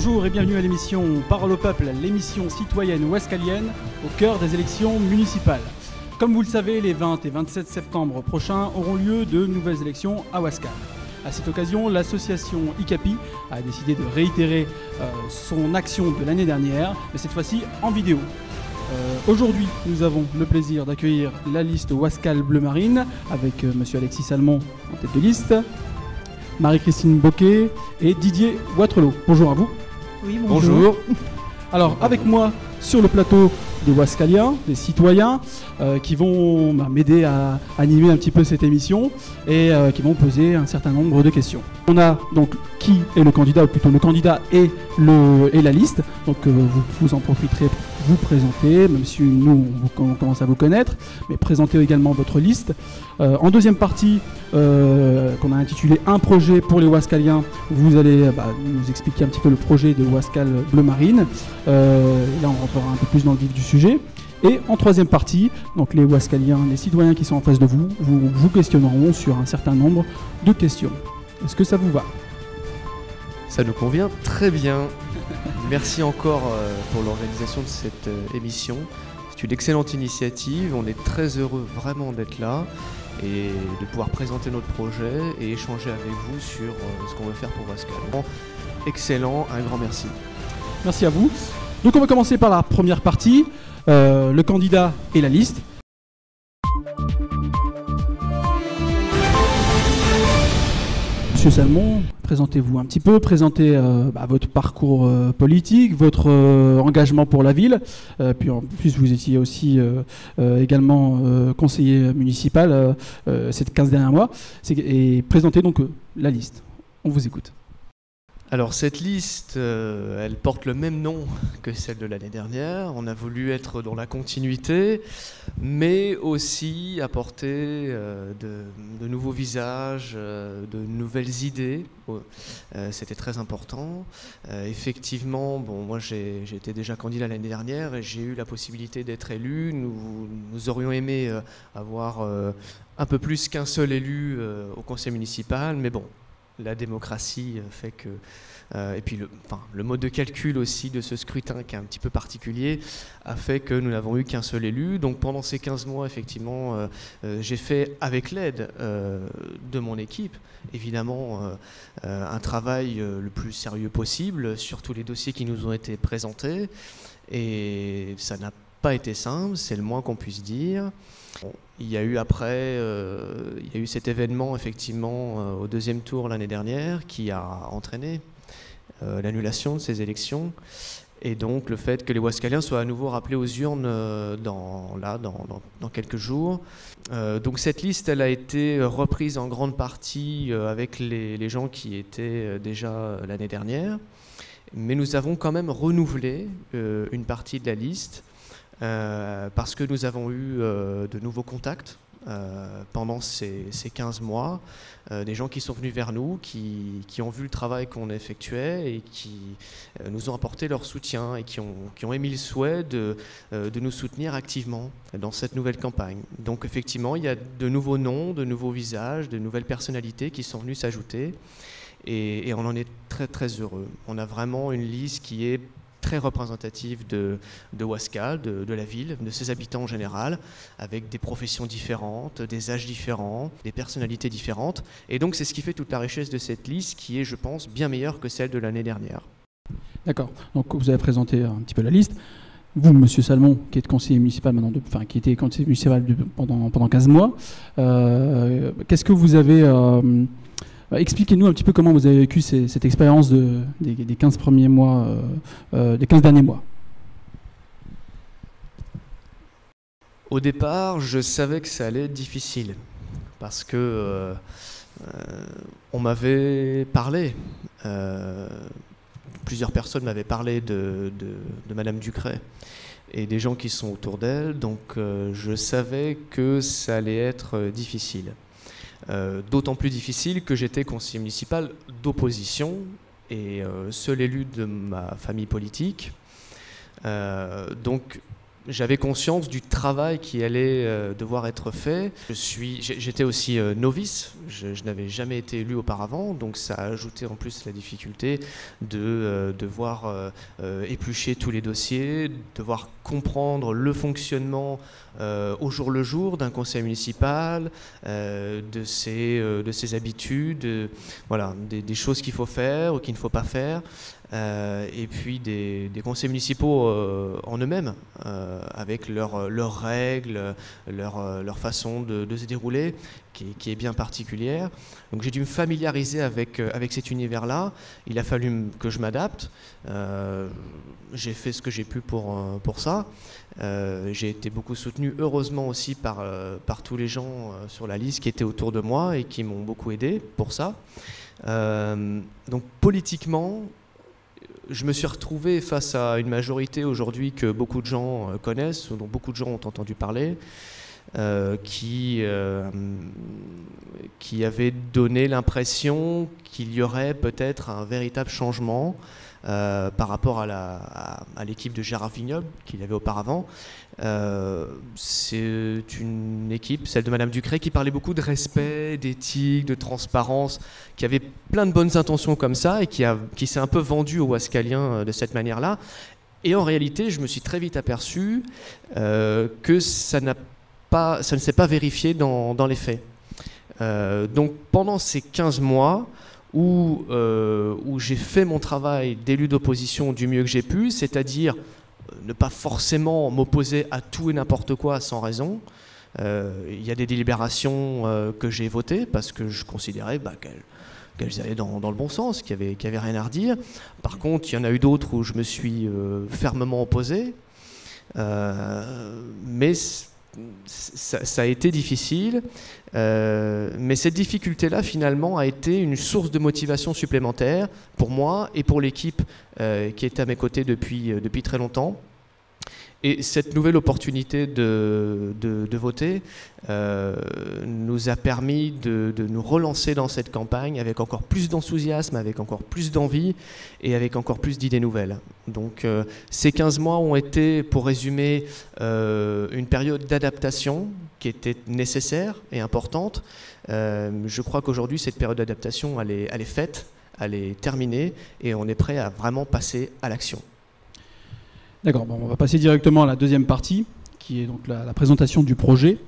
Bonjour et bienvenue à l'émission Parole au Peuple, l'émission citoyenne ouascalienne au cœur des élections municipales. Comme vous le savez, les 20 et 27 septembre prochains auront lieu de nouvelles élections à Ouascal. À cette occasion, l'association ICAPI a décidé de réitérer son action de l'année dernière, mais cette fois-ci en vidéo. Aujourd'hui, nous avons le plaisir d'accueillir la liste Ouascal Bleu Marine avec monsieur Alexis Salmon en tête de liste, Marie-Christine Boquet et Didier Watrelot. Bonjour à vous. Oui, bonjour. Alors, avec moi sur le plateau des Ouascaliens, des citoyens qui vont m'aider à animer un petit peu cette émission et qui vont poser un certain nombre de questions. On a donc qui est le candidat, ou plutôt le candidat et la liste. Donc vous en profiterez pour vous présenter, même si nous on commence à vous connaître, mais présentez également votre liste. En deuxième partie, qu'on a intitulé Un projet pour les Ouascaliens, vous allez nous expliquer un petit peu le projet de Ouascal Bleu Marine. Là on rentrera un peu plus dans le vif du sujet. Et en troisième partie, donc les Ouascaliens, les citoyens qui sont en face de vous, vous questionneront sur un certain nombre de questions. Est-ce que ça vous va? Ça nous convient très bien. Merci encore pour l'organisation de cette émission. C'est une excellente initiative. On est très heureux vraiment d'être là et de pouvoir présenter notre projet et échanger avec vous sur ce qu'on veut faire pour Ouascal. Excellent, un grand merci. Merci à vous. Donc on va commencer par la première partie, le candidat et la liste. Monsieur Salmon, présentez-vous un petit peu, présentez votre parcours politique, votre engagement pour la ville, puis en plus vous étiez aussi également conseiller municipal ces 15 derniers mois, et présentez donc la liste. On vous écoute. Alors cette liste, elle porte le même nom que celle de l'année dernière. On a voulu être dans la continuité, mais aussi apporter de nouveaux visages, de nouvelles idées. C'était très important. Effectivement, moi j'ai été déjà candidat l'année dernière et j'ai eu la possibilité d'être élu. Nous aurions aimé avoir un peu plus qu'un seul élu au conseil municipal, mais bon. La démocratie fait que... et puis le mode de calcul aussi de ce scrutin qui est un petit peu particulier a fait que nous n'avons eu qu'un seul élu. Donc pendant ces 15 mois, effectivement, j'ai fait, avec l'aide de mon équipe, évidemment, un travail le plus sérieux possible sur tous les dossiers qui nous ont été présentés. Et ça n'a pas été simple, c'est le moins qu'on puisse dire. Il y a eu après, il y a eu cet événement effectivement au deuxième tour l'année dernière qui a entraîné l'annulation de ces élections et donc le fait que les Ouascaliens soient à nouveau rappelés aux urnes dans quelques jours. Donc cette liste, elle a été reprise en grande partie avec les gens qui étaient déjà l'année dernière, mais nous avons quand même renouvelé une partie de la liste. Parce que nous avons eu de nouveaux contacts pendant ces 15 mois, des gens qui sont venus vers nous, qui ont vu le travail qu'on effectuait et qui nous ont apporté leur soutien et qui ont émis le souhait de nous soutenir activement dans cette nouvelle campagne. Donc effectivement, il y a de nouveaux noms, de nouveaux visages, de nouvelles personnalités qui sont venues s'ajouter et on en est très très heureux. On a vraiment une liste qui est très représentative de Ouascal, de la ville, de ses habitants en général, avec des professions différentes, des âges différents, des personnalités différentes. Et donc c'est ce qui fait toute la richesse de cette liste qui est, je pense, bien meilleure que celle de l'année dernière. D'accord, donc vous avez présenté un petit peu la liste. Vous, monsieur Salmon, qui êtes conseiller municipal maintenant, qui était conseiller municipal pendant 15 mois, qu'est-ce que vous avez... expliquez-nous un petit peu comment vous avez vécu cette expérience des 15 premiers mois, des 15 derniers mois. Au départ, je savais que ça allait être difficile parce que on m'avait parlé, plusieurs personnes m'avaient parlé de Madame Ducret et des gens qui sont autour d'elle, donc je savais que ça allait être difficile. D'autant plus difficile que j'étais conseiller municipal d'opposition et seul élu de ma famille politique. Donc j'avais conscience du travail qui allait devoir être fait. J'étais aussi novice, je n'avais jamais été élu auparavant, donc ça a ajouté en plus la difficulté de devoir éplucher tous les dossiers, devoir comprendre le fonctionnement au jour le jour d'un conseil municipal, de ses habitudes, voilà, des choses qu'il faut faire ou qu'il ne faut pas faire. Et puis des conseils municipaux en eux-mêmes, avec leurs règles, leur façon de se dérouler, qui est bien particulière. Donc j'ai dû me familiariser avec cet univers-là. Il a fallu que je m'adapte. J'ai fait ce que j'ai pu pour ça. J'ai été beaucoup soutenu, heureusement aussi, par tous les gens sur la liste qui étaient autour de moi et qui m'ont beaucoup aidé pour ça. Donc politiquement, je me suis retrouvé face à une majorité aujourd'hui que beaucoup de gens connaissent, dont beaucoup de gens ont entendu parler, qui avait donné l'impression qu'il y aurait peut-être un véritable changement par rapport à l'équipe de Gérard Vignoble qu'il avait auparavant. C'est une équipe, celle de Madame Ducret, qui parlait beaucoup de respect, d'éthique, de transparence, qui avait plein de bonnes intentions comme ça et qui s'est un peu vendue aux Ouaskaliens de cette manière-là. Et en réalité, je me suis très vite aperçu que ça ne s'est pas vérifié dans les faits. Donc pendant ces 15 mois où j'ai fait mon travail d'élu d'opposition du mieux que j'ai pu, c'est-à-dire ne pas forcément m'opposer à tout et n'importe quoi sans raison. Il y a des délibérations que j'ai votées parce que je considérais qu'elles allaient dans le bon sens, qu'il n'y avait rien à redire. Par contre, il y en a eu d'autres où je me suis fermement opposé. Mais ça a été difficile. Mais cette difficulté-là, finalement, a été une source de motivation supplémentaire pour moi et pour l'équipe qui était à mes côtés depuis très longtemps. Et cette nouvelle opportunité de voter nous a permis de nous relancer dans cette campagne avec encore plus d'enthousiasme, avec encore plus d'envie et avec encore plus d'idées nouvelles. Donc ces 15 mois ont été, pour résumer, une période d'adaptation qui était nécessaire et importante. Je crois qu'aujourd'hui, cette période d'adaptation, elle est faite, elle est terminée et on est prêt à vraiment passer à l'action. D'accord, bon, on va passer directement à la deuxième partie, qui est donc la présentation du projet.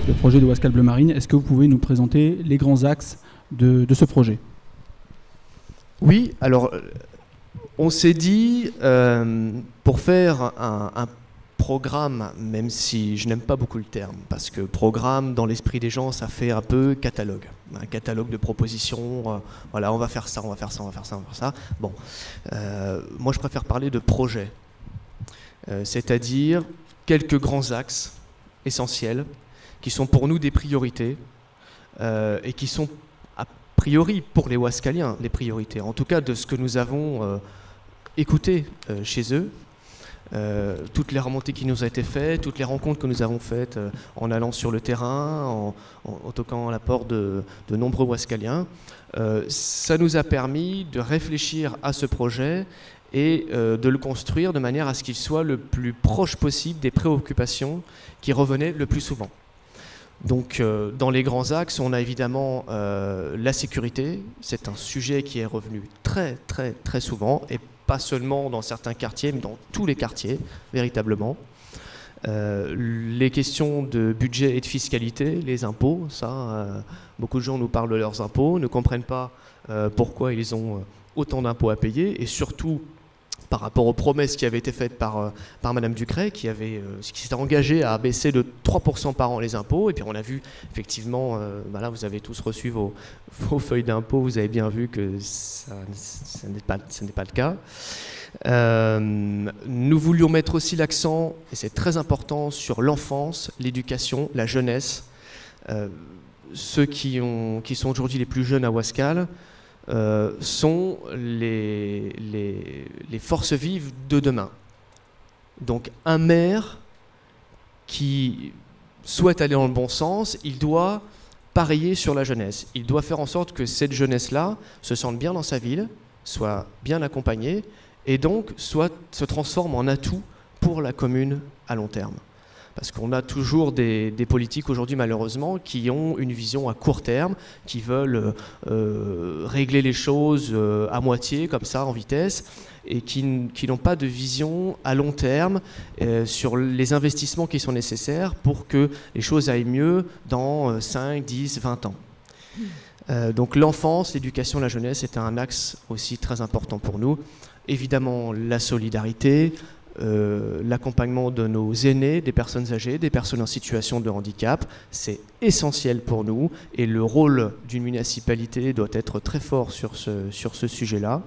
Le projet de Ouaskal Bleu Marine, est-ce que vous pouvez nous présenter les grands axes de ce projet? Oui, alors on s'est dit, pour faire un programme, même si je n'aime pas beaucoup le terme, parce que programme, dans l'esprit des gens, ça fait un peu catalogue. Un catalogue de propositions, voilà, on va faire ça, on va faire ça, on va faire ça, on va faire ça. Bon, moi je préfère parler de projet, c'est-à-dire quelques grands axes essentiels qui sont pour nous des priorités et qui sont a priori pour les Ouaskaliens les priorités, en tout cas de ce que nous avons écouté chez eux. Toutes les remontées qui nous ont été faites, toutes les rencontres que nous avons faites en allant sur le terrain, en toquant à la porte de nombreux Ouaskaliens, ça nous a permis de réfléchir à ce projet et de le construire de manière à ce qu'il soit le plus proche possible des préoccupations qui revenaient le plus souvent. Donc dans les grands axes, on a évidemment la sécurité. C'est un sujet qui est revenu très très très souvent et pas seulement dans certains quartiers, mais dans tous les quartiers, véritablement. Les questions de budget et de fiscalité, les impôts, ça, beaucoup de gens nous parlent de leurs impôts, ne comprennent pas pourquoi ils ont autant d'impôts à payer, et surtout par rapport aux promesses qui avaient été faites par Madame Ducret, qui s'était engagée à baisser de 3% par an les impôts. Et puis on a vu, effectivement, là vous avez tous reçu vos feuilles d'impôts, vous avez bien vu que ce n'est pas le cas. Nous voulions mettre aussi l'accent, et c'est très important, sur l'enfance, l'éducation, la jeunesse. Ceux qui sont aujourd'hui les plus jeunes à Ouaskal sont les forces vives de demain. Donc un maire qui souhaite aller dans le bon sens, il doit parier sur la jeunesse. Il doit faire en sorte que cette jeunesse-là se sente bien dans sa ville, soit bien accompagné et donc se transforme en atout pour la commune à long terme. Parce qu'on a toujours des politiques aujourd'hui, malheureusement, qui ont une vision à court terme, qui veulent régler les choses à moitié, comme ça, en vitesse, et qui n'ont pas de vision à long terme sur les investissements qui sont nécessaires pour que les choses aillent mieux dans 5, 10, 20 ans. Donc l'enfance, l'éducation, la jeunesse est un axe aussi très important pour nous. Évidemment, la solidarité, l'accompagnement de nos aînés, des personnes âgées, des personnes en situation de handicap, c'est essentiel pour nous et le rôle d'une municipalité doit être très fort sur ce sujet-là.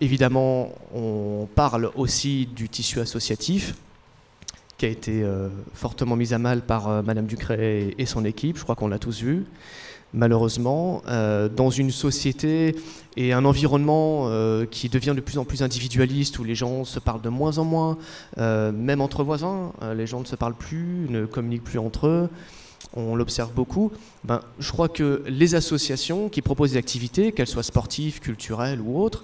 Évidemment, on parle aussi du tissu associatif qui a été fortement mis à mal par Madame Ducret et son équipe, je crois qu'on l'a tous vu. Malheureusement, dans une société et un environnement qui devient de plus en plus individualiste, où les gens se parlent de moins en moins, même entre voisins, les gens ne se parlent plus, ne communiquent plus entre eux, on l'observe beaucoup. Je crois que les associations qui proposent des activités, qu'elles soient sportives, culturelles ou autres,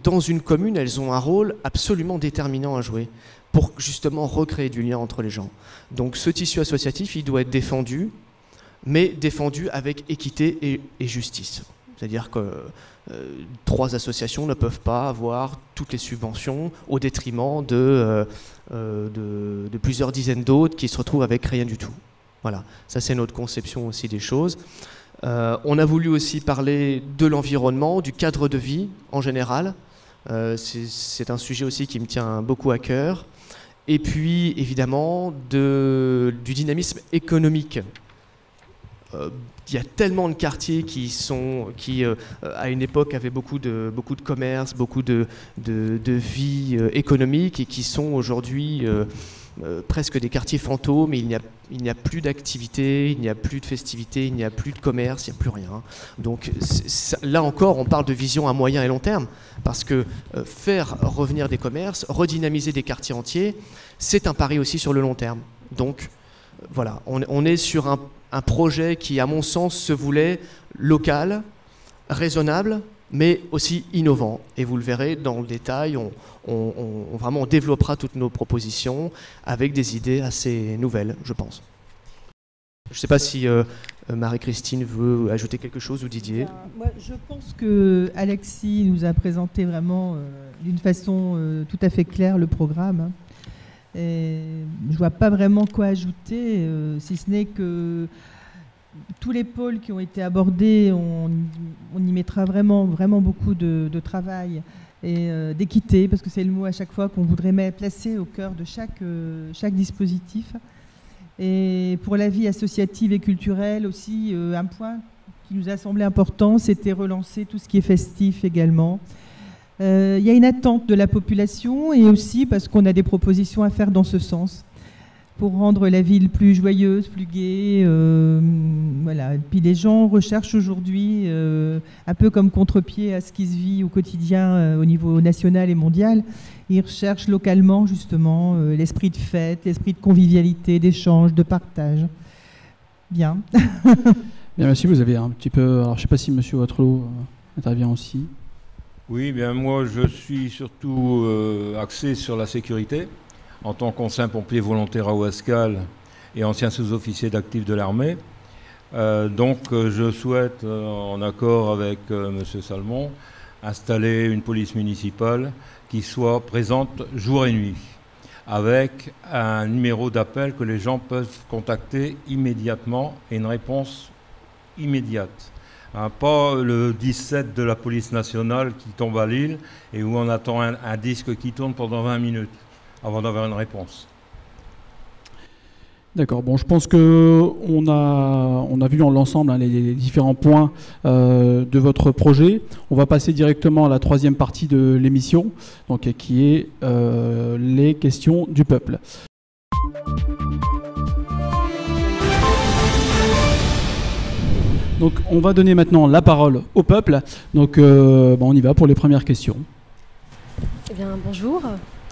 dans une commune, elles ont un rôle absolument déterminant à jouer pour justement recréer du lien entre les gens. Donc ce tissu associatif, il doit être défendu, mais défendu avec équité et justice. C'est-à-dire que 3 associations ne peuvent pas avoir toutes les subventions au détriment de plusieurs dizaines d'autres qui se retrouvent avec rien du tout. Voilà, ça c'est notre conception aussi des choses. On a voulu aussi parler de l'environnement, du cadre de vie en général. C'est un sujet aussi qui me tient beaucoup à cœur. Et puis évidemment du dynamisme économique. Il y a tellement de quartiers qui à une époque avaient beaucoup de commerce, beaucoup de vie économique et qui sont aujourd'hui presque des quartiers fantômes. Il n'y a plus d'activité, il n'y a plus de festivités, il n'y a plus de commerce, il n'y a plus rien. Donc là encore, on parle de vision à moyen et long terme, parce que faire revenir des commerces, redynamiser des quartiers entiers, c'est un pari aussi sur le long terme. Donc voilà, on est sur un projet qui, à mon sens, se voulait local, raisonnable, mais aussi innovant. Et vous le verrez dans le détail, on développera toutes nos propositions avec des idées assez nouvelles, je pense. Je ne sais pas si Marie-Christine veut ajouter quelque chose ou Didier. Moi, je pense que Alexis nous a présenté vraiment d'une façon tout à fait claire le programme. Et je ne vois pas vraiment quoi ajouter, si ce n'est que tous les pôles qui ont été abordés, on y mettra vraiment beaucoup de travail et d'équité, parce que c'est le mot à chaque fois qu'on voudrait placer au cœur de chaque dispositif. Et pour la vie associative et culturelle aussi, un point qui nous a semblé important, c'était relancer tout ce qui est festif également. Il y a une attente de la population et aussi parce qu'on a des propositions à faire dans ce sens pour rendre la ville plus joyeuse, plus gaie. Voilà. Et puis les gens recherchent aujourd'hui, un peu comme contre-pied à ce qui se vit au quotidien au niveau national et mondial, ils recherchent localement justement l'esprit de fête, l'esprit de convivialité, d'échange, de partage. Bien. Bien, merci. Vous avez un petit peu... Alors, je ne sais pas si M. Waterloo intervient aussi. Oui, bien moi je suis surtout axé sur la sécurité en tant qu'ancien pompier volontaire à Ouascal et ancien sous-officier d'actif de l'armée. Donc je souhaite, en accord avec M. Salmon, installer une police municipale qui soit présente jour et nuit, avec un numéro d'appel que les gens peuvent contacter immédiatement et une réponse immédiate. Pas le 17 de la police nationale qui tombe à Lille et où on attend un disque qui tourne pendant 20 minutes avant d'avoir une réponse. D'accord. Bon, je pense qu'on a vu en l'ensemble les différents points de votre projet. On va passer directement à la 3e partie de l'émission, donc qui est les questions du peuple. Donc, on va donner maintenant la parole au peuple. Donc, on y va pour les premières questions. Eh bien, bonjour.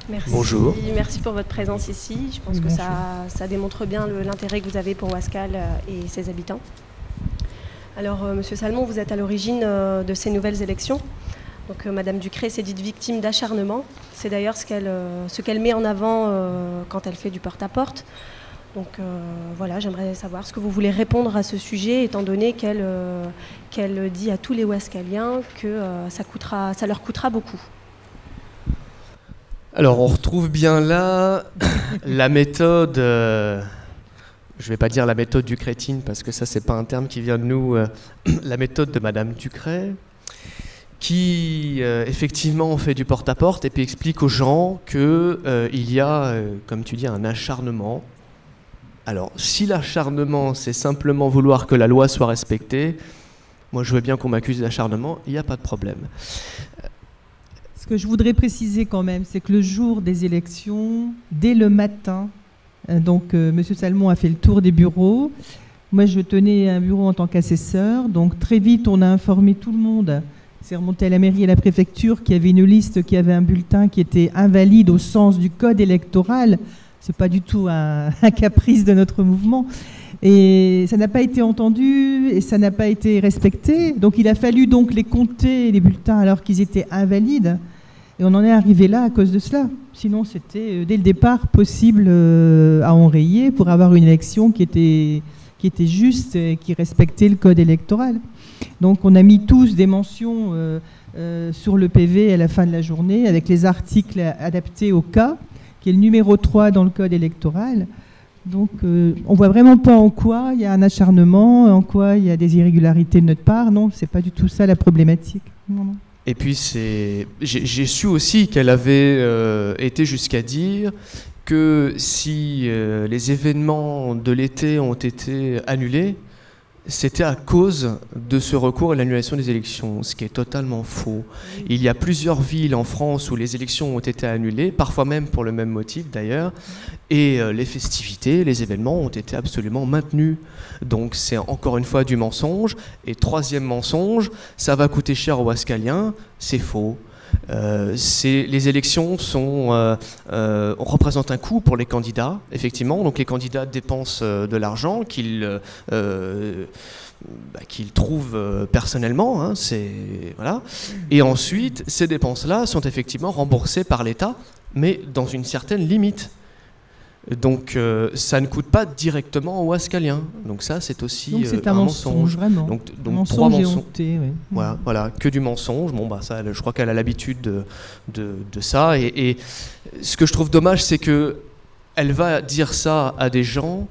Merci. Bonjour. Merci pour votre présence ici. Je pense que ça démontre bien l'intérêt que vous avez pour Ouascal et ses habitants. Alors, Monsieur Salmon, vous êtes à l'origine de ces nouvelles élections. Donc, Madame Ducré s'est dite victime d'acharnement. C'est d'ailleurs ce qu'elle met en avant quand elle fait du porte-à-porte. Donc, voilà, j'aimerais savoir ce que vous voulez répondre à ce sujet, étant donné qu'elle dit à tous les Ouaskaliens que ça leur coûtera beaucoup. Alors, on retrouve bien là la méthode, je ne vais pas dire la méthode du crétine, parce que ça, c'est pas un terme qui vient de nous, la méthode de Madame Ducré, qui effectivement fait du porte-à-porte et puis explique aux gens qu'il y a, comme tu dis, un acharnement. Alors, si l'acharnement, c'est simplement vouloir que la loi soit respectée, moi je veux bien qu'on m'accuse d'acharnement, il n'y a pas de problème. Ce que je voudrais préciser quand même, c'est que le jour des élections, dès le matin, donc M. Salmon a fait le tour des bureaux. Moi, je tenais un bureau en tant qu'assesseur, donc très vite, on a informé tout le monde. C'est remonté à la mairie et à la préfecture qui avait une liste, qui avait un bulletin qui était invalide au sens du code électoral. Ce n'est pas du tout un caprice de notre mouvement. Et ça n'a pas été entendu et ça n'a pas été respecté. Donc il a fallu donc les compter, les bulletins, alors qu'ils étaient invalides. Et on en est arrivé là à cause de cela. Sinon, c'était dès le départ possible à enrayer pour avoir une élection qui était juste et qui respectait le code électoral. Donc on a mis tous des mentions sur le PV à la fin de la journée avec les articles adaptés au cas, qui est le numéro 3 dans le code électoral. Donc on voit vraiment pas en quoi il y a un acharnement, en quoi il y a des irrégularités de notre part. Non, c'est pas du tout ça la problématique. Non, non. Et puis j'ai su aussi qu'elle avait été jusqu'à dire que si les événements de l'été ont été annulés, c'était à cause de ce recours à l'annulation des élections, ce qui est totalement faux. Il y a plusieurs villes en France où les élections ont été annulées, parfois même pour le même motif d'ailleurs, et les festivités, les événements ont été absolument maintenus. Donc c'est encore une fois du mensonge. Et troisième mensonge, ça va coûter cher aux Ouaskaliens, c'est faux. Les élections représentent un coût pour les candidats, effectivement. Donc les candidats dépensent de l'argent qu'ils trouvent personnellement. Hein, voilà. Et ensuite, ces dépenses-là sont effectivement remboursées par l'État, mais dans une certaine limite. Donc ça ne coûte pas directement aux Ouaskaliens. Donc ça, c'est aussi donc c'est un mensonge, vraiment. Donc mensonge trois et mensonges. honté, oui. Voilà, que du mensonge. Bon, bah ça, je crois qu'elle a l'habitude de ça. Et ce que je trouve dommage, c'est que elle va dire ça à des gens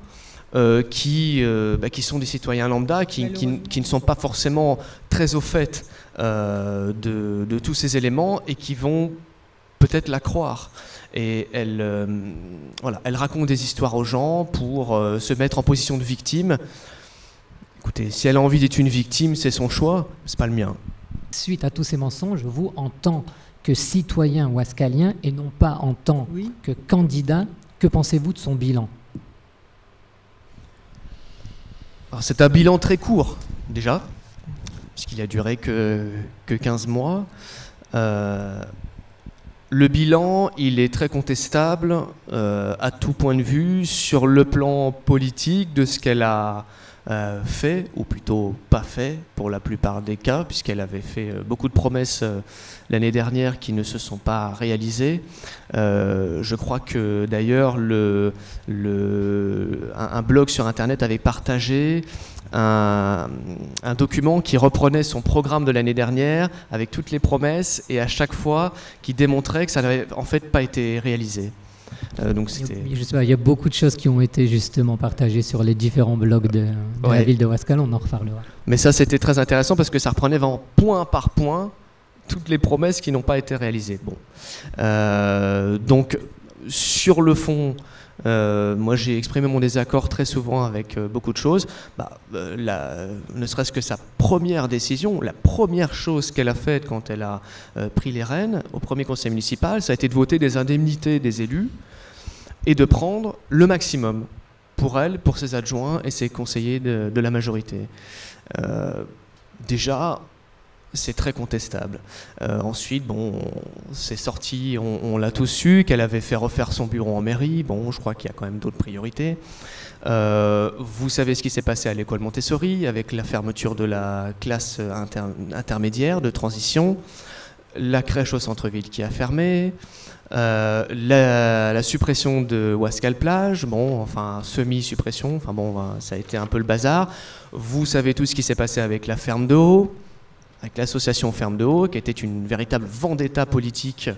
qui sont des citoyens lambda, qui ne sont pas forcément très au fait de tous ces éléments et qui vont peut-être la croire. Et elle raconte des histoires aux gens pour se mettre en position de victime. Écoutez, si elle a envie d'être une victime, c'est son choix, c'est pas le mien. Suite à tous ces mensonges, vous, en tant que citoyen ouaskalien et non pas en tant que candidat, que pensez-vous de son bilan ? Alors, c'est un bilan très court, déjà, puisqu'il a duré que 15 mois. Le bilan, il est très contestable à tout point de vue, sur le plan politique de ce qu'elle a fait, ou plutôt pas fait pour la plupart des cas, puisqu'elle avait fait beaucoup de promesses l'année dernière qui ne se sont pas réalisées. Je crois que d'ailleurs un blog sur Internet avait partagé un document qui reprenait son programme de l'année dernière avec toutes les promesses et à chaque fois qui démontrait que ça n'avait en fait pas été réalisé. Donc il y a beaucoup de choses qui ont été justement partagées sur les différents blogs de la ville de Ouaskal, on en reparlera. Mais ça c'était très intéressant parce que ça reprenait vraiment point par point toutes les promesses qui n'ont pas été réalisées. Bon. Donc sur le fond, moi j'ai exprimé mon désaccord très souvent avec beaucoup de choses. Ne serait-ce que sa première décision, la première chose qu'elle a faite quand elle a pris les rênes au premier conseil municipal, ça a été de voter des indemnités des élus et de prendre le maximum pour elle, pour ses adjoints et ses conseillers de la majorité. Déjà, c'est très contestable. Ensuite, bon, c'est sorti, on l'a tous su, qu'elle avait fait refaire son bureau en mairie. Bon, je crois qu'il y a quand même d'autres priorités. Vous savez ce qui s'est passé à l'école Montessori avec la fermeture de la classe intermédiaire de transition, la crèche au centre-ville qui a fermé, la suppression de Ouascal-Plage, bon, enfin semi-suppression, enfin bon, ça a été un peu le bazar. Vous savez tout ce qui s'est passé avec la ferme de Haut, avec l'association Ferme de Haut, qui était une véritable vendetta politique.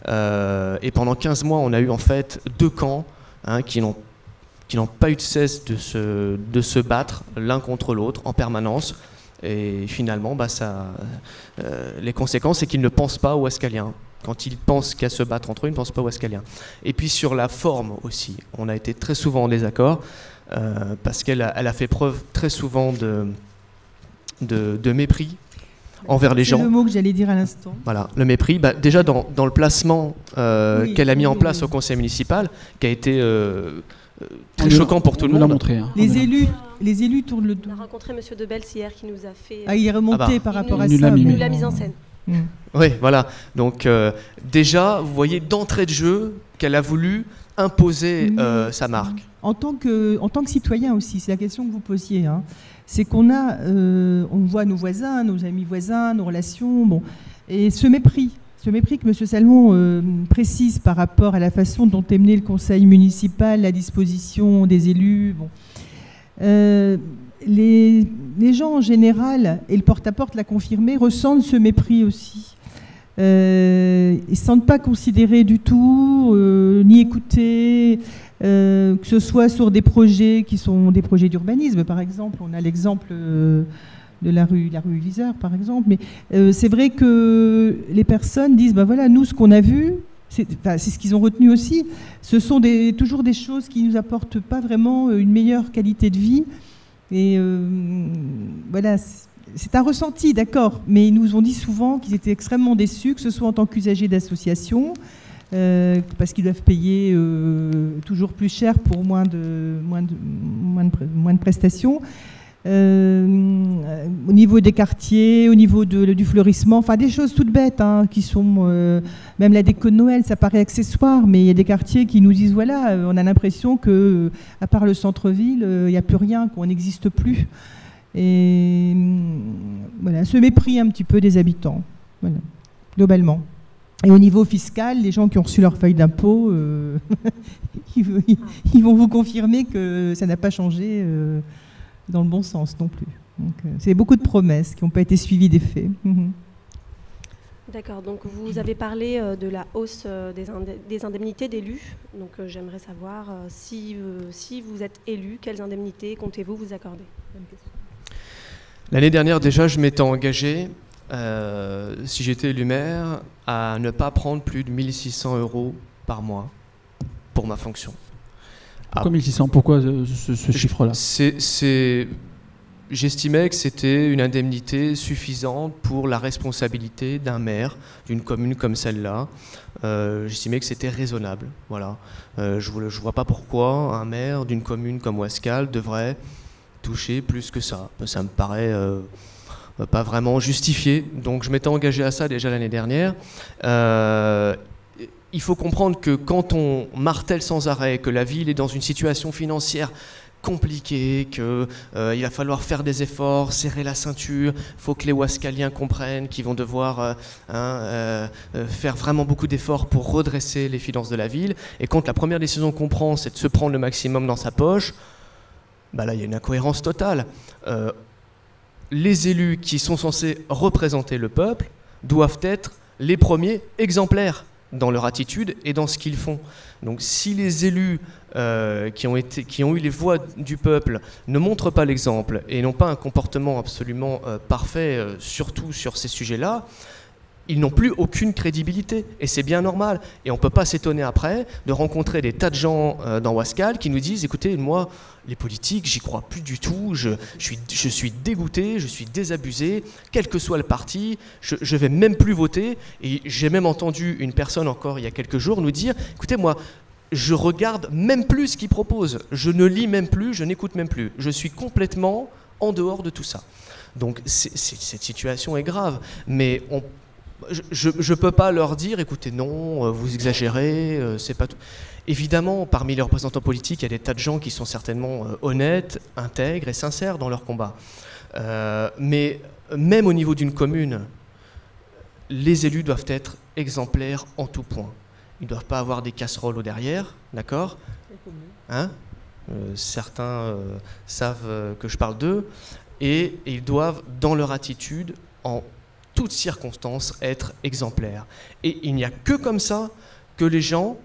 Et pendant 15 mois, on a eu en fait 2 camps qui n'ont pas eu de cesse de se battre l'un contre l'autre en permanence. Et finalement, les conséquences, c'est qu'ils ne pensent pas aux Ouaskaliens. Quand ils pensent qu'à se battre entre eux, ils ne pensent pas aux Ouaskaliens. Et puis sur la forme aussi, on a été très souvent en désaccord, parce qu'elle a fait preuve très souvent de mépris envers les gens. C'est le mot que j'allais dire à l'instant. Voilà, le mépris. Déjà dans le placement qu'elle a mis en place au conseil municipal, qui a été très choquant pour tout le monde. Montré, hein. Les élus tournent le dos. On a rencontré M. Debels hier qui nous a fait... il est remonté par rapport à ça. Il nous l'a mise en scène. Oui, voilà. Donc déjà, vous voyez d'entrée de jeu qu'elle a voulu imposer sa marque. En tant que citoyen aussi, c'est la question que vous posiez. Hein. C'est qu'on on voit nos voisins, nos amis voisins, nos relations, bon, et ce mépris que M. Salmon précise par rapport à la façon dont est mené le conseil municipal, la disposition des élus, bon. Les gens en général, et le porte-à-porte l'a confirmé, ressentent ce mépris aussi. Ils ne se sentent pas considérés du tout, ni écoutés, que ce soit sur des projets qui sont des projets d'urbanisme, par exemple. On a l'exemple de la rue Viseur, par exemple. Mais c'est vrai que les personnes disent, voilà, nous, ce qu'on a vu, c'est ce qu'ils ont retenu aussi, ce sont toujours des choses qui ne nous apportent pas vraiment une meilleure qualité de vie. Et voilà, c'est un ressenti, d'accord, mais ils nous ont dit souvent qu'ils étaient extrêmement déçus, que ce soit en tant qu'usagers d'associations, parce qu'ils doivent payer toujours plus cher pour moins de prestations, au niveau des quartiers, au niveau du fleurissement, enfin des choses toutes bêtes, hein, qui sont, même la déco de Noël, ça paraît accessoire, mais il y a des quartiers qui nous disent, voilà, on a l'impression que, à part le centre-ville, il n'y a plus rien, qu'on n'existe plus. Et voilà, ce mépris un petit peu des habitants, voilà, globalement. Et au niveau fiscal, les gens qui ont reçu leur feuille d'impôt, ils vont vous confirmer que ça n'a pas changé dans le bon sens non plus. C'est beaucoup de promesses qui n'ont pas été suivies des faits. D'accord, donc vous avez parlé de la hausse des indemnités d'élus. Donc j'aimerais savoir si vous êtes élu, quelles indemnités comptez-vous vous accorder? L'année dernière déjà, je m'étais engagé, si j'étais élu maire, à ne pas prendre plus de 1 600 € par mois pour ma fonction. Pourquoi 1600? Pourquoi ce chiffre-là? J'estimais que c'était une indemnité suffisante pour la responsabilité d'un maire d'une commune comme celle-là. J'estimais que c'était raisonnable. Voilà. Je ne vois pas pourquoi un maire d'une commune comme Ouascal devrait toucher plus que ça. Ça me paraît pas vraiment justifié. Donc je m'étais engagé à ça déjà l'année dernière. Il faut comprendre que quand on martèle sans arrêt que la ville est dans une situation financière compliquée, qu'il va falloir faire des efforts, serrer la ceinture, il faut que les Ouaskaliens comprennent qu'ils vont devoir faire vraiment beaucoup d'efforts pour redresser les finances de la ville, et quand la première décision qu'on prend, c'est de se prendre le maximum dans sa poche, là il y a une incohérence totale. Les élus qui sont censés représenter le peuple doivent être les premiers exemplaires dans leur attitude et dans ce qu'ils font. Donc si les élus qui ont eu les voix du peuple ne montrent pas l'exemple et n'ont pas un comportement absolument parfait, surtout sur ces sujets-là, ils n'ont plus aucune crédibilité. Et c'est bien normal. Et on ne peut pas s'étonner après de rencontrer des tas de gens dans Ouascal qui nous disent « Écoutez, moi, les politiques, j'y crois plus du tout, je suis dégoûté, je suis désabusé, quel que soit le parti, je vais même plus voter. » Et j'ai même entendu une personne encore il y a quelques jours nous dire « Écoutez, moi, je regarde même plus ce qu'ils proposent, je ne lis même plus, je n'écoute même plus. Je suis complètement en dehors de tout ça. » Donc cette situation est grave. Mais je ne peux pas leur dire, écoutez, non, vous exagérez, c'est pas tout. Évidemment, parmi les représentants politiques, il y a des tas de gens qui sont certainement honnêtes, intègres et sincères dans leur combat. Mais même au niveau d'une commune, les élus doivent être exemplaires en tout point. Ils ne doivent pas avoir des casseroles au derrière, d'accord ? Hein ? Certains savent que je parle d'eux. Et ils doivent, dans leur attitude, en toutes circonstances, être exemplaires. Et il n'y a que comme ça que les gens,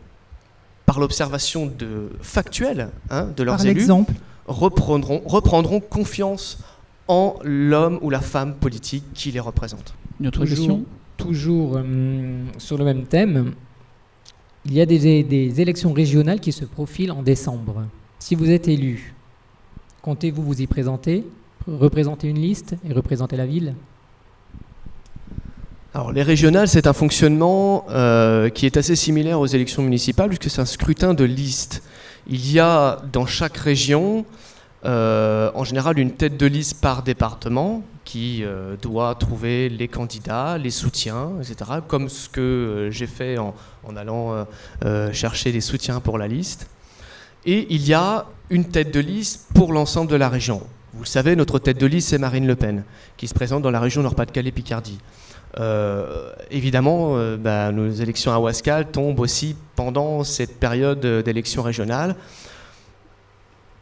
par l'observation factuelle de leurs élus, reprendront confiance en l'homme ou la femme politique qui les représente. Une autre question ? Toujours sur le même thème, il y a des élections régionales qui se profilent en décembre. Si vous êtes élu, comptez-vous vous y présenter, représenter une liste et représenter la ville ? Alors, les régionales, c'est un fonctionnement qui est assez similaire aux élections municipales, puisque c'est un scrutin de liste. Il y a dans chaque région, en général, une tête de liste par département qui doit trouver les candidats, les soutiens, etc., comme ce que j'ai fait en allant chercher les soutiens pour la liste. Et il y a une tête de liste pour l'ensemble de la région. Vous le savez, notre tête de liste, c'est Marine Le Pen, qui se présente dans la région Nord-Pas-de-Calais-Picardie. Évidemment, nos élections à Ouascal tombent aussi pendant cette période d'élections régionales.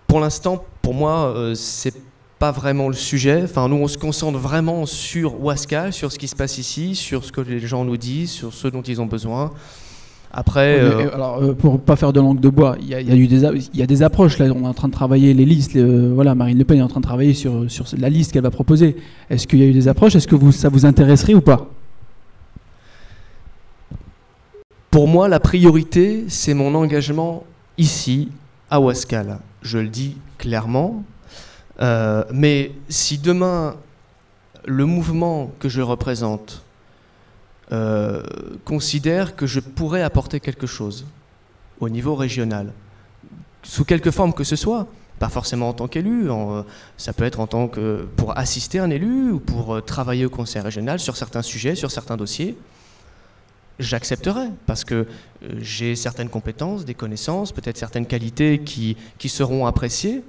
Pour l'instant, pour moi, c'est pas vraiment le sujet. Enfin, nous, on se concentre vraiment sur Ouascal, sur ce qui se passe ici, sur ce que les gens nous disent, sur ce dont ils ont besoin. Après, alors, pour pas faire de langue de bois, il y a des approches. Là, on est en train de travailler les listes. Voilà, Marine Le Pen est en train de travailler sur la liste qu'elle va proposer. Est-ce qu'il y a eu des approches ? Est-ce que ça vous intéresserait ou pas ? Pour moi, la priorité, c'est mon engagement ici, à Ouascal. Je le dis clairement. Mais si demain, le mouvement que je représente considère que je pourrais apporter quelque chose au niveau régional, sous quelque forme que ce soit, pas forcément en tant qu'élu, ça peut être pour assister un élu ou pour travailler au conseil régional sur certains sujets, sur certains dossiers, j'accepterai, parce que j'ai certaines compétences, des connaissances, peut-être certaines qualités qui seront appréciées.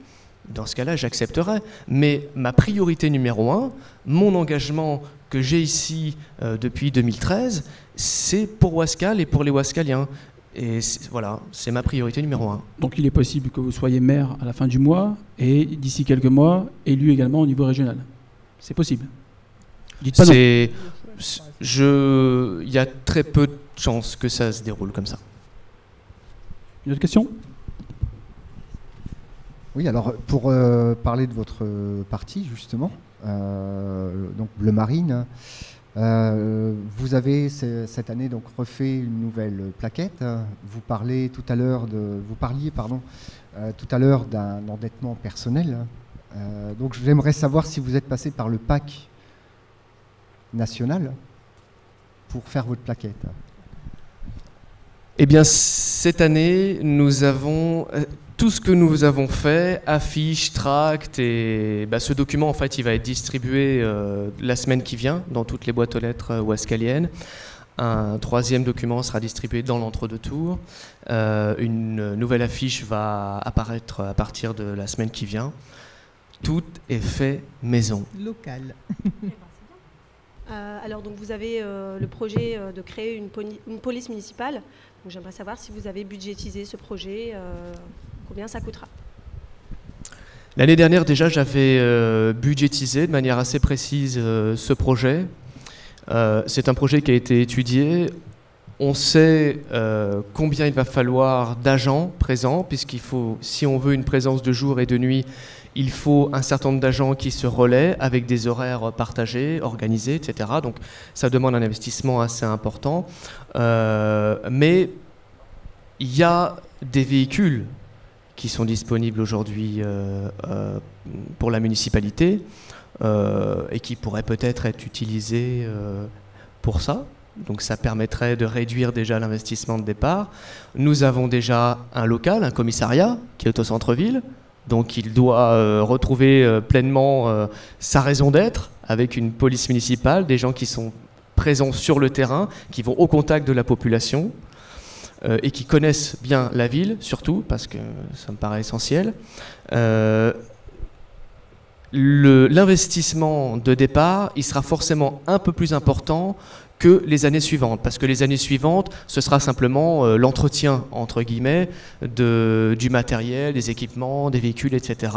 Dans ce cas-là, j'accepterai. Mais ma priorité numéro 1, mon engagement que j'ai ici depuis 2013, c'est pour Ouascal et pour les Ouascaliens. Et voilà, c'est ma priorité numéro 1. Donc il est possible que vous soyez maire à la fin du mois et d'ici quelques mois, élu également au niveau régional. C'est possible. Dites pas non. Il y a très peu de chances que ça se déroule comme ça. Une autre question ? Oui, alors pour parler de votre parti, justement, donc Bleu Marine, vous avez cette année donc refait une nouvelle plaquette. Vous parliez tout à l'heure d'un endettement personnel. Donc j'aimerais savoir si vous êtes passé par le PAC national pour faire votre plaquette. Eh bien, cette année, nous avons tout ce que nous avons fait, affiches, tracts, et ce document, en fait, il va être distribué la semaine qui vient dans toutes les boîtes aux lettres ouascaliennes. Un troisième document sera distribué dans l'entre-deux-tours. Une nouvelle affiche va apparaître à partir de la semaine qui vient. Tout est fait maison. Local. Alors, donc, vous avez le projet de créer une police municipale. Donc, j'aimerais savoir si vous avez budgétisé ce projet, combien ça coûtera. L'année dernière, déjà, j'avais budgétisé de manière assez précise ce projet. C'est un projet qui a été étudié. On sait combien il va falloir d'agents présents, puisqu'il faut, si on veut une présence de jour et de nuit, il faut un certain nombre d'agents qui se relaient avec des horaires partagés, organisés, etc. Donc ça demande un investissement assez important. Mais il y a des véhicules qui sont disponibles aujourd'hui pour la municipalité et qui pourraient peut-être être utilisés pour ça. Donc ça permettrait de réduire déjà l'investissement de départ. Nous avons déjà un local, un commissariat qui est au centre-ville. Donc il doit retrouver pleinement sa raison d'être avec une police municipale, des gens qui sont présents sur le terrain, qui vont au contact de la population et qui connaissent bien la ville, surtout, parce que ça me paraît essentiel. L'investissement de départ, il sera forcément un peu plus important que les années suivantes, parce que les années suivantes, ce sera simplement l'entretien, entre guillemets, du matériel, des équipements, des véhicules, etc.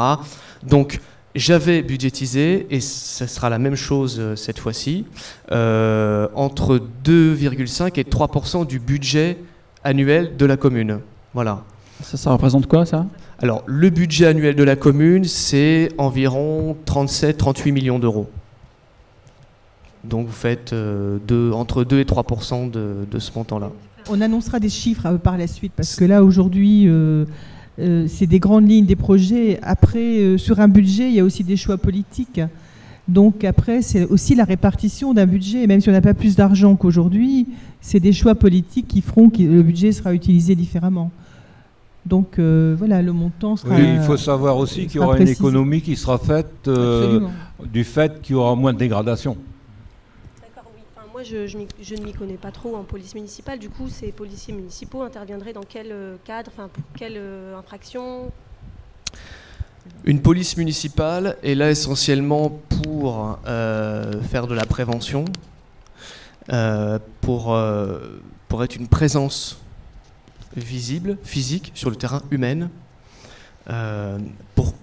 Donc, j'avais budgétisé, et ce sera la même chose cette fois-ci, entre 2,5 et 3% du budget annuel de la commune. Voilà. Ça représente quoi, ça? Alors, le budget annuel de la commune, c'est environ 37-38 millions d'euros. Donc vous faites entre 2 et 3% de ce montant-là. On annoncera des chiffres par la suite, parce que là, aujourd'hui, c'est des grandes lignes, des projets. Après, sur un budget, il y a aussi des choix politiques. Donc après, c'est aussi la répartition d'un budget. Même si on n'a pas plus d'argent qu'aujourd'hui, c'est des choix politiques qui feront que le budget sera utilisé différemment. Donc voilà, le montant sera... Oui, il faut savoir aussi qu'il y aura précisé. Une économie qui sera faite du fait qu'il y aura moins de dégradation. D'accord, oui. Enfin, moi, je ne m'y connais pas trop en police municipale. Du coup, ces policiers municipaux interviendraient dans quel cadre, enfin, pour quelle infraction? Une police municipale est là essentiellement pour faire de la prévention, pour être une présence visible, physique, sur le terrain, humaine, pour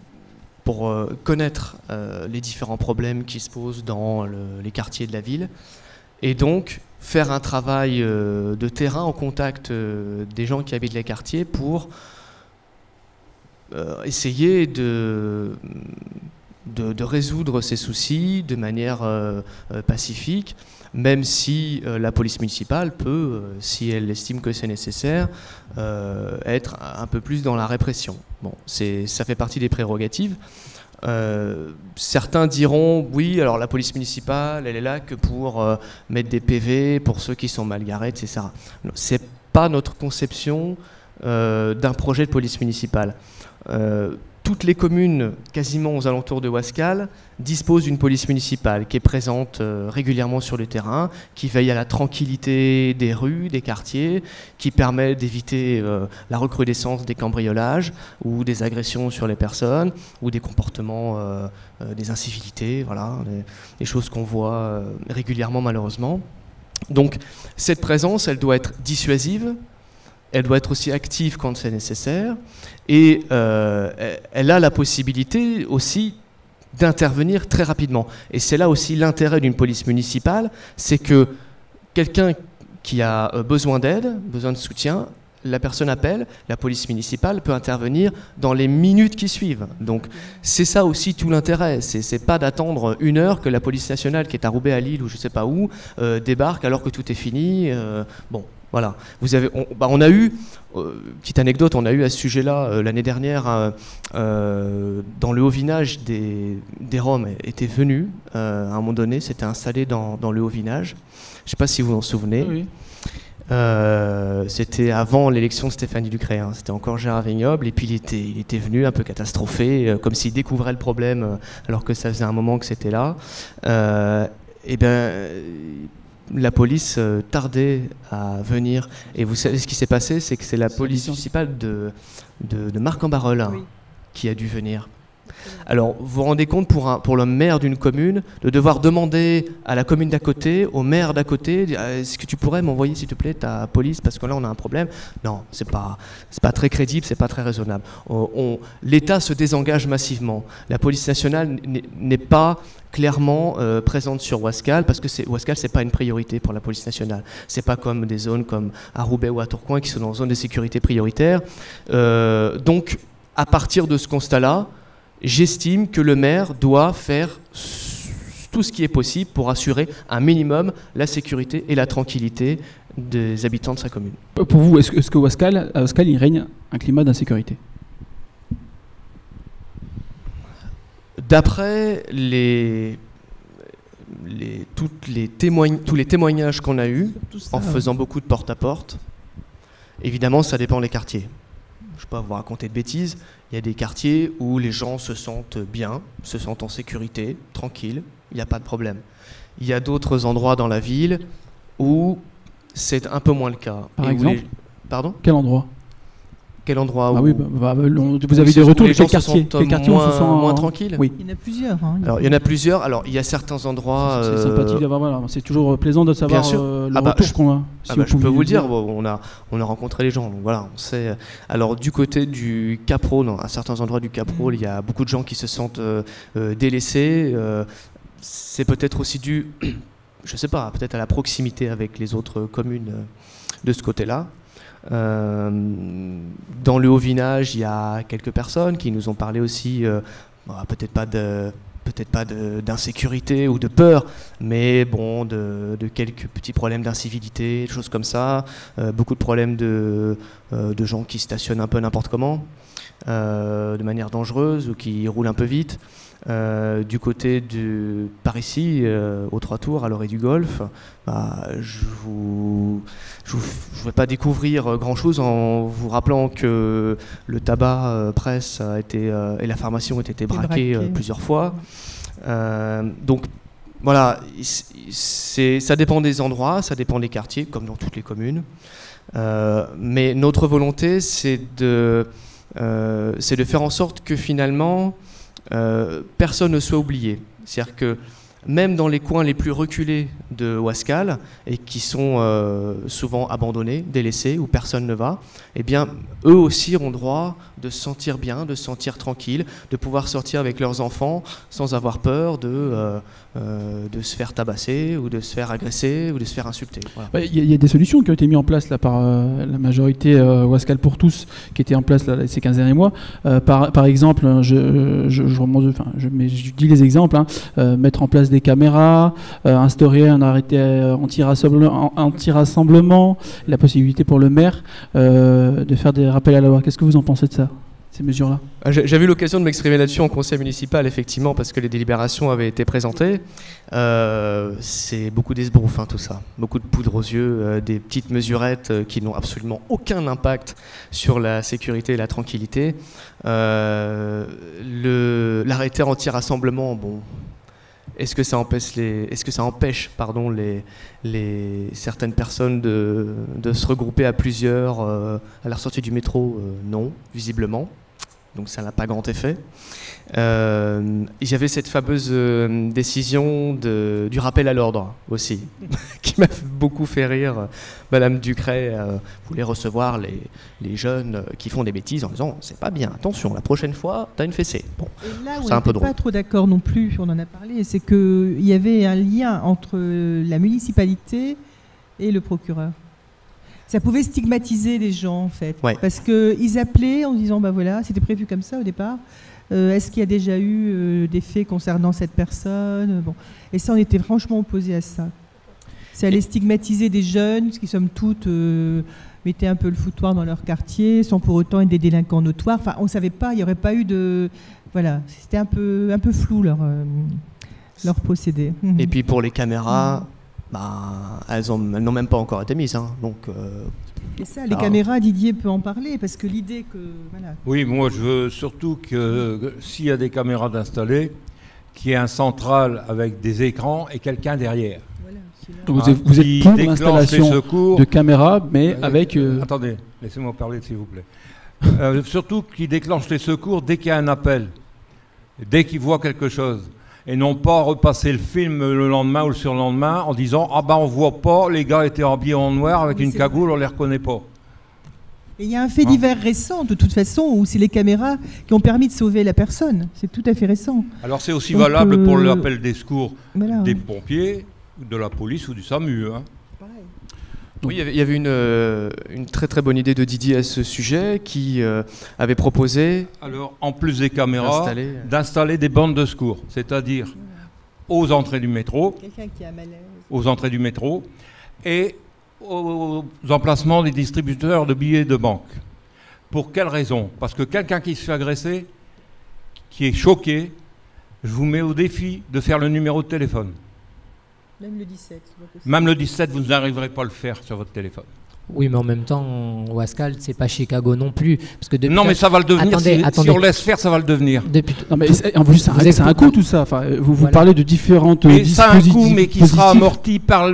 connaître les différents problèmes qui se posent dans les quartiers de la ville, et donc faire un travail de terrain en contact des gens qui habitent les quartiers pour essayer de résoudre ces soucis de manière pacifique, même si la police municipale peut, si elle estime que c'est nécessaire, être un peu plus dans la répression. Bon, ça fait partie des prérogatives. Certains diront, oui, alors la police municipale, elle est là que pour mettre des PV pour ceux qui sont mal garés, etc. C'est pas notre conception d'un projet de police municipale. Toutes les communes, quasiment aux alentours de Ouascal, disposent d'une police municipale qui est présente régulièrement sur le terrain, qui veille à la tranquillité des rues, des quartiers, qui permet d'éviter la recrudescence des cambriolages ou des agressions sur les personnes, ou des comportements, des incivilités, voilà, des choses qu'on voit régulièrement malheureusement. Donc cette présence, elle doit être dissuasive. Elle doit être aussi active quand c'est nécessaire, et elle a la possibilité aussi d'intervenir très rapidement. Et c'est là aussi l'intérêt d'une police municipale, c'est que quelqu'un qui a besoin d'aide, besoin de soutien, la personne appelle, la police municipale peut intervenir dans les minutes qui suivent. Donc c'est ça aussi tout l'intérêt, c'est pas d'attendre une heure que la police nationale qui est à Roubaix, à Lille ou je sais pas où débarque alors que tout est fini. Bon. Voilà. On a eu, petite anecdote, on a eu à ce sujet-là l'année dernière, dans le Haut-Vinage, des Roms étaient venus, à un moment donné, s'étaient installés dans le Haut-Vinage. Je ne sais pas si vous vous en souvenez. Oui. C'était avant l'élection de Stéphanie Ducret, hein. C'était encore Gérard Vignoble, et puis il était venu un peu catastrophé, comme s'il découvrait le problème, alors que ça faisait un moment que c'était là. Et bien... la police tardait à venir. Et vous savez ce qui s'est passé, c'est que c'est la police municipale de Marc-en-Barœul qui a dû venir. Alors, vous vous rendez compte pour le maire d'une commune de devoir demander à la commune d'à côté, au maire d'à côté, est-ce que tu pourrais m'envoyer s'il te plaît ta police parce que là on a un problème? Non, c'est pas très crédible, c'est pas très raisonnable. L'État se désengage massivement. La police nationale n'est pas clairement présente sur Ouascal parce que Ouascal c'est pas une priorité pour la police nationale. C'est pas comme des zones comme à Roubaix ou à Tourcoing qui sont dans zone de sécurité prioritaire. Donc, à partir de ce constat-là, j'estime que le maire doit faire tout ce qui est possible pour assurer un minimum la sécurité et la tranquillité des habitants de sa commune. Pour vous, est-ce que à Ouascal, il règne un climat d'insécurité? D'après tous les témoignages qu'on a eus, en faisant beaucoup de porte-à-porte, évidemment, ça dépend des quartiers. Je ne vais pas vous raconter de bêtises. Il y a des quartiers où les gens se sentent bien, se sentent en sécurité, tranquilles, il n'y a pas de problème. Il y a d'autres endroits dans la ville où c'est un peu moins le cas. Par exemple Pardon ? Quel endroit ? Quel endroit Ah où... oui, vous avez des retours de quel quartier ? Quel quartier on se sent moins tranquille ? Oui. Il y en a plusieurs. Hein. Alors, il y en a plusieurs. Alors, il y a certains endroits... C'est sympathique d'avoir, voilà. C'est toujours plaisant de savoir le retour qu'on a. Je peux vous le dire, on a rencontré les gens, donc voilà, on sait. Alors, du côté du Caprone, à certains endroits du Caprone, il y a beaucoup de gens qui se sentent délaissés. C'est peut-être aussi dû, je sais pas, peut-être à la proximité avec les autres communes de ce côté-là. Dans le Haut-Vinage, il y a quelques personnes qui nous ont parlé aussi, peut-être pas d'insécurité ou de peur, mais bon, de quelques petits problèmes d'incivilité, des choses comme ça. Beaucoup de problèmes de gens qui stationnent un peu n'importe comment, de manière dangereuse ou qui roulent un peu vite. Du côté par ici, aux Trois Tours, à l'orée du Golfe, je ne vais pas découvrir grand-chose en vous rappelant que le tabac presse et la pharmacie ont été braqués plusieurs fois. Donc voilà, ça dépend des endroits, ça dépend des quartiers, comme dans toutes les communes. Mais notre volonté, c'est de faire en sorte que finalement, personne ne soit oublié. C'est-à-dire que même dans les coins les plus reculés de Ouascal, et qui sont souvent abandonnés, délaissés, où personne ne va, eh bien, eux aussi ont droit de se sentir bien, de se sentir tranquille, de pouvoir sortir avec leurs enfants sans avoir peur de se faire tabasser, ou de se faire agresser, ou de se faire insulter. Voilà. Y a des solutions qui ont été mises en place là, par la majorité Ouascal pour tous, qui étaient en place là, ces 15 derniers mois. Par exemple, je dis les exemples, mettre en place des caméras, instaurer un arrêté anti-rassemblement, la possibilité pour le maire de faire des rappels à la loi. Qu'est-ce que vous en pensez de ça, ces mesures-là ? J'avais eu l'occasion de m'exprimer là-dessus en conseil municipal, effectivement, parce que les délibérations avaient été présentées. C'est beaucoup d'esbrouf, tout ça. Beaucoup de poudre aux yeux, des petites mesurettes qui n'ont absolument aucun impact sur la sécurité et la tranquillité. L'arrêté anti-rassemblement, bon... Est-ce que ça empêche certaines personnes de se regrouper à plusieurs à la sortie du métro ? Non, visiblement. Donc ça n'a pas grand effet. Il y avait cette fameuse décision du rappel à l'ordre aussi, qui m'a beaucoup fait rire. Madame Ducret voulait recevoir les jeunes qui font des bêtises en disant « c'est pas bien, attention, la prochaine fois, t'as une fessée ». Bon, et là où c'est un peu on n'était pas trop d'accord non plus, on en a parlé, c'est qu'il y avait un lien entre la municipalité et le procureur. Ça pouvait stigmatiser les gens, en fait. Ouais. Parce qu'ils appelaient en disant, voilà, c'était prévu comme ça au départ. Est-ce qu'il y a déjà eu des faits concernant cette personne ? Bon. Et ça, on était franchement opposés à ça. Ça allait stigmatiser des jeunes, qui, somme toute, mettaient un peu le foutoir dans leur quartier, sans pour autant être des délinquants notoires. Enfin, on ne savait pas, il n'y aurait pas eu de... Voilà, c'était un peu flou, leur procédé. Et puis pour les caméras... elles n'ont même pas encore été mises. Donc, et ça, les caméras, Didier peut en parler, parce que l'idée que... Voilà. Oui, moi je veux surtout que s'il y a des caméras d'installer, qu'il y ait un central avec des écrans et quelqu'un derrière. Voilà, donc vous êtes pour l'installation de caméras, mais avec... Attendez, laissez-moi parler s'il vous plaît. Surtout qui déclenche les secours dès qu'il y a un appel, dès qu'il voit quelque chose. Et non pas repasser le film le lendemain ou le surlendemain en disant « Ah on voit pas, les gars étaient habillés en noir avec une cagoule, on les reconnaît pas ». Et il y a un fait divers récent, de toute façon, où c'est les caméras qui ont permis de sauver la personne. C'est tout à fait récent. Alors c'est aussi valable pour l'appel des secours des pompiers, de la police ou du SAMU. Oui, il y avait une très très bonne idée de Didier à ce sujet qui avait proposé... Alors, en plus des caméras, d'installer des bandes de secours, c'est-à-dire aux entrées du métro, aux entrées du métro et aux emplacements des distributeurs de billets de banque. Pour quelle raison ? Parce que quelqu'un qui se fait agresser, qui est choqué, je vous mets au défi de faire le numéro de téléphone. Même le 17. Même le 17, vous n'arriverez pas à le faire sur votre téléphone. Oui, mais en même temps, Ouascal, c'est pas Chicago non plus. Parce que Non, mais ça va le devenir. Attendez. Si on laisse faire, ça va le devenir. Non, mais en plus, c'est un coût tout ça. Enfin, vous parlez de différentes mais ça a un coût, mais qui sera dispositifs. amorti par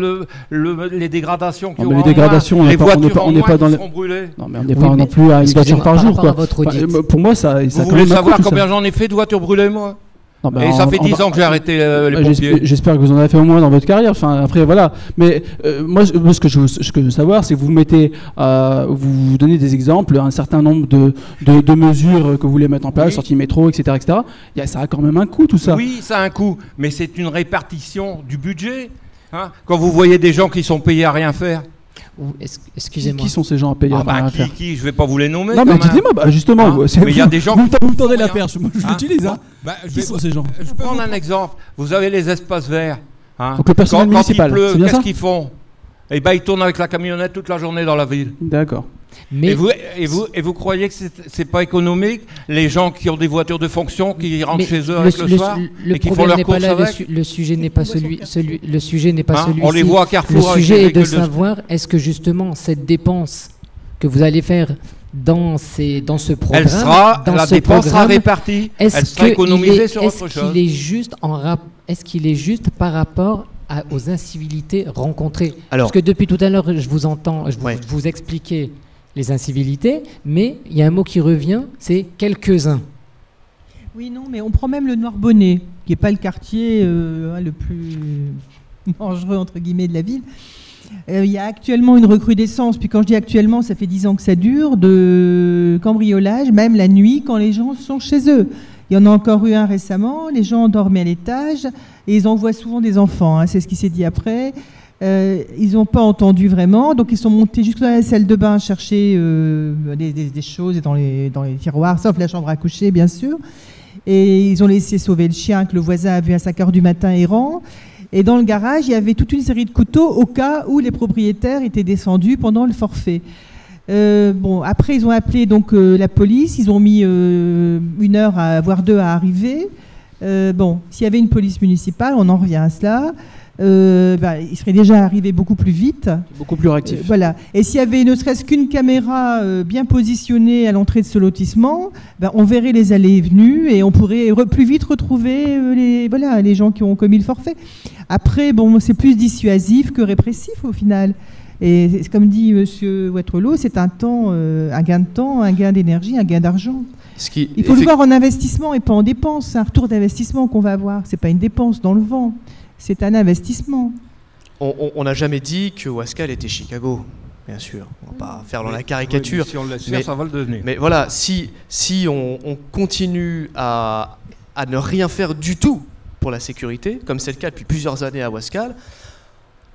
les dégradations. Non, mais les dégradations, les on voitures n'est pas dans qui les. seront brûlées. Non, mais on n'est pas non plus à une voiture par jour, quoi. Pour moi, ça. Vous voulez savoir combien j'en ai fait de voitures brûlées, moi? Non, bah, et ça fait 10 ans que j'ai arrêté les pompiers. J'espère que vous en avez fait au moins dans votre carrière. Enfin, après, voilà. Mais moi, ce que je veux savoir, c'est que vous mettez, vous donnez des exemples, un certain nombre de mesures que vous voulez mettre en place, sortie métro, etc., etc. Ça a quand même un coût, tout ça. Oui, ça a un coût, mais c'est une répartition du budget. Hein, quand vous voyez des gens qui sont payés à rien faire. Excusez-moi. Qui sont ces gens à payer à rien faire? Je ne vais pas vous les nommer. Non, mais dites-moi, justement. Hein, mais il y a des gens. Vous me tendez la perche, moi je l'utilise. Hein. Qui sont ces gens? Je peux prendre un exemple. Vous avez les espaces verts. Hein. Donc le personnel municipal. Quand il pleut, qu'est-ce qu'ils font? Eh ben, ils tournent avec la camionnette toute la journée dans la ville. D'accord. Mais et vous croyez que c'est pas économique, les gens qui ont des voitures de fonction, qui rentrent chez eux avec le soir et qui font leurs courses avec? Le sujet n'est pas le sujet n'est pas celui-ci. On les voit à Carrefour. Le sujet est de savoir est-ce que justement cette dépense que vous allez faire dans ce programme, la dépense sera répartie, elle sera économisée sur autre chose. Est-ce qu'il est juste par rapport aux incivilités rencontrées? Alors, parce que depuis tout à l'heure, je vous entends, vous expliquer les incivilités, mais il y a un mot qui revient, c'est quelques-uns. Oui, non, mais on prend même le Noir-Bonnet, qui n'est pas le quartier le plus dangereux, entre guillemets, de la ville. Il y a actuellement une recrudescence, puis quand je dis actuellement, ça fait 10 ans que ça dure, de cambriolage, même la nuit, quand les gens sont chez eux. Il y en a encore eu un récemment, les gens dormaient à l'étage, et ils envoient souvent des enfants, hein, c'est ce qui s'est dit après. Ils n'ont pas entendu vraiment, donc ils sont montés jusque dans la salle de bain chercher des choses dans les tiroirs, sauf la chambre à coucher, bien sûr. Et ils ont laissé sauver le chien que le voisin a vu à 5 h du matin errant. Et dans le garage, il y avait toute une série de couteaux au cas où les propriétaires étaient descendus pendant le forfait. Après, ils ont appelé donc, la police. Ils ont mis 1 heure, voire 2 à arriver. S'il y avait une police municipale, on en revient à cela. Il serait déjà arrivé beaucoup plus vite. Beaucoup plus réactif. Voilà. Et s'il y avait ne serait-ce qu'une caméra bien positionnée à l'entrée de ce lotissement, on verrait les allées et venues et on pourrait plus vite retrouver les gens qui ont commis le forfait. Après, c'est plus dissuasif que répressif au final. Et comme dit M. Waterloo, c'est un gain de temps, un gain d'énergie, un gain d'argent. Il faut le voir en investissement et pas en dépense. C'est un retour d'investissement qu'on va avoir. Ce n'est pas une dépense dans le vent. C'est un investissement. On n'a jamais dit que Ouascal était Chicago, bien sûr. On ne va pas faire dans la caricature. Si on le laisse faire, ça va le devenir. Mais voilà, si on continue à ne rien faire du tout pour la sécurité, comme c'est le cas depuis plusieurs années à Ouascal,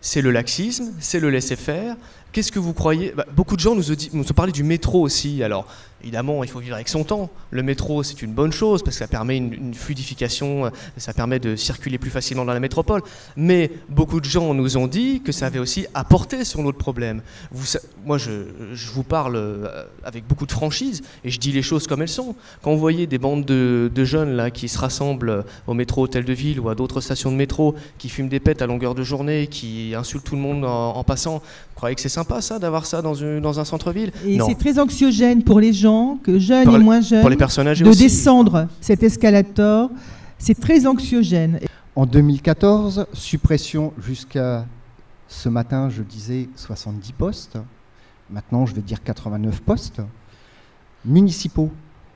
c'est le laxisme, c'est le laisser-faire. Qu'est-ce que vous croyez? Beaucoup de gens nous ont parlé du métro aussi. Alors, évidemment, il faut vivre avec son temps. Le métro, c'est une bonne chose parce que ça permet une fluidification, ça permet de circuler plus facilement dans la métropole. Mais beaucoup de gens nous ont dit que ça avait aussi apporté sur notre problème. Moi, je vous parle avec beaucoup de franchise et je dis les choses comme elles sont. Quand vous voyez des bandes de jeunes là, qui se rassemblent au métro Hôtel de Ville ou à d'autres stations de métro, qui fument des pètes à longueur de journée, qui insultent tout le monde en passant, vous croyez que c'est sympa ça, d'avoir ça dans un centre-ville? Et c'est très anxiogène pour les gens, jeunes et moins jeunes, pour les personnes âgées de aussi. Descendre cet escalator. C'est très anxiogène. En 2014, suppression jusqu'à ce matin, je disais 70 postes. Maintenant, je vais dire 89 postes municipaux.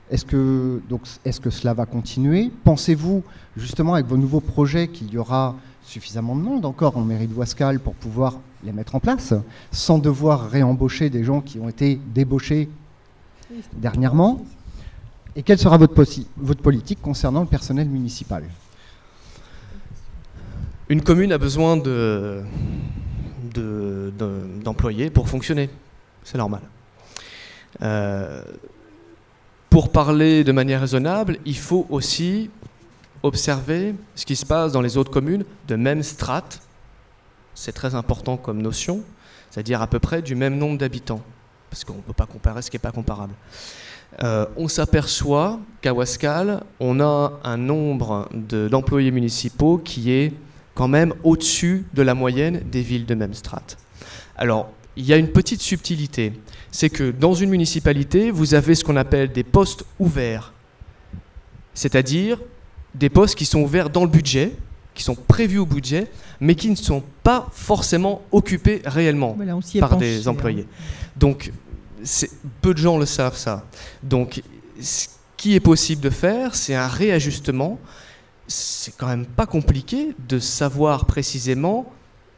Est-ce que cela va continuer? Pensez-vous, justement, avec vos nouveaux projets, qu'il y aura suffisamment de monde encore en mairie de Ouascal pour pouvoir les mettre en place, sans devoir réembaucher des gens qui ont été débauchés dernièrement? Et quelle sera votre politique concernant le personnel municipal? Une commune a besoin d'employés pour fonctionner. C'est normal. Pour parler de manière raisonnable, il faut aussi observer ce qui se passe dans les autres communes de même strate. C'est très important comme notion, c'est-à-dire à peu près du même nombre d'habitants, parce qu'on ne peut pas comparer ce qui n'est pas comparable. On s'aperçoit qu'à Ouascal, on a un nombre d'employés municipaux qui est quand même au-dessus de la moyenne des villes de même strate. Alors, il y a une petite subtilité. C'est que dans une municipalité, vous avez ce qu'on appelle des postes ouverts. C'est-à-dire des postes qui sont ouverts dans le budget, qui sont prévus au budget, mais qui ne sont pas forcément occupés réellement Voilà, on s'y est par penché, des employés. Donc, peu de gens le savent, ça. Donc, ce qui est possible de faire, c'est un réajustement. C'est quand même pas compliqué de savoir précisément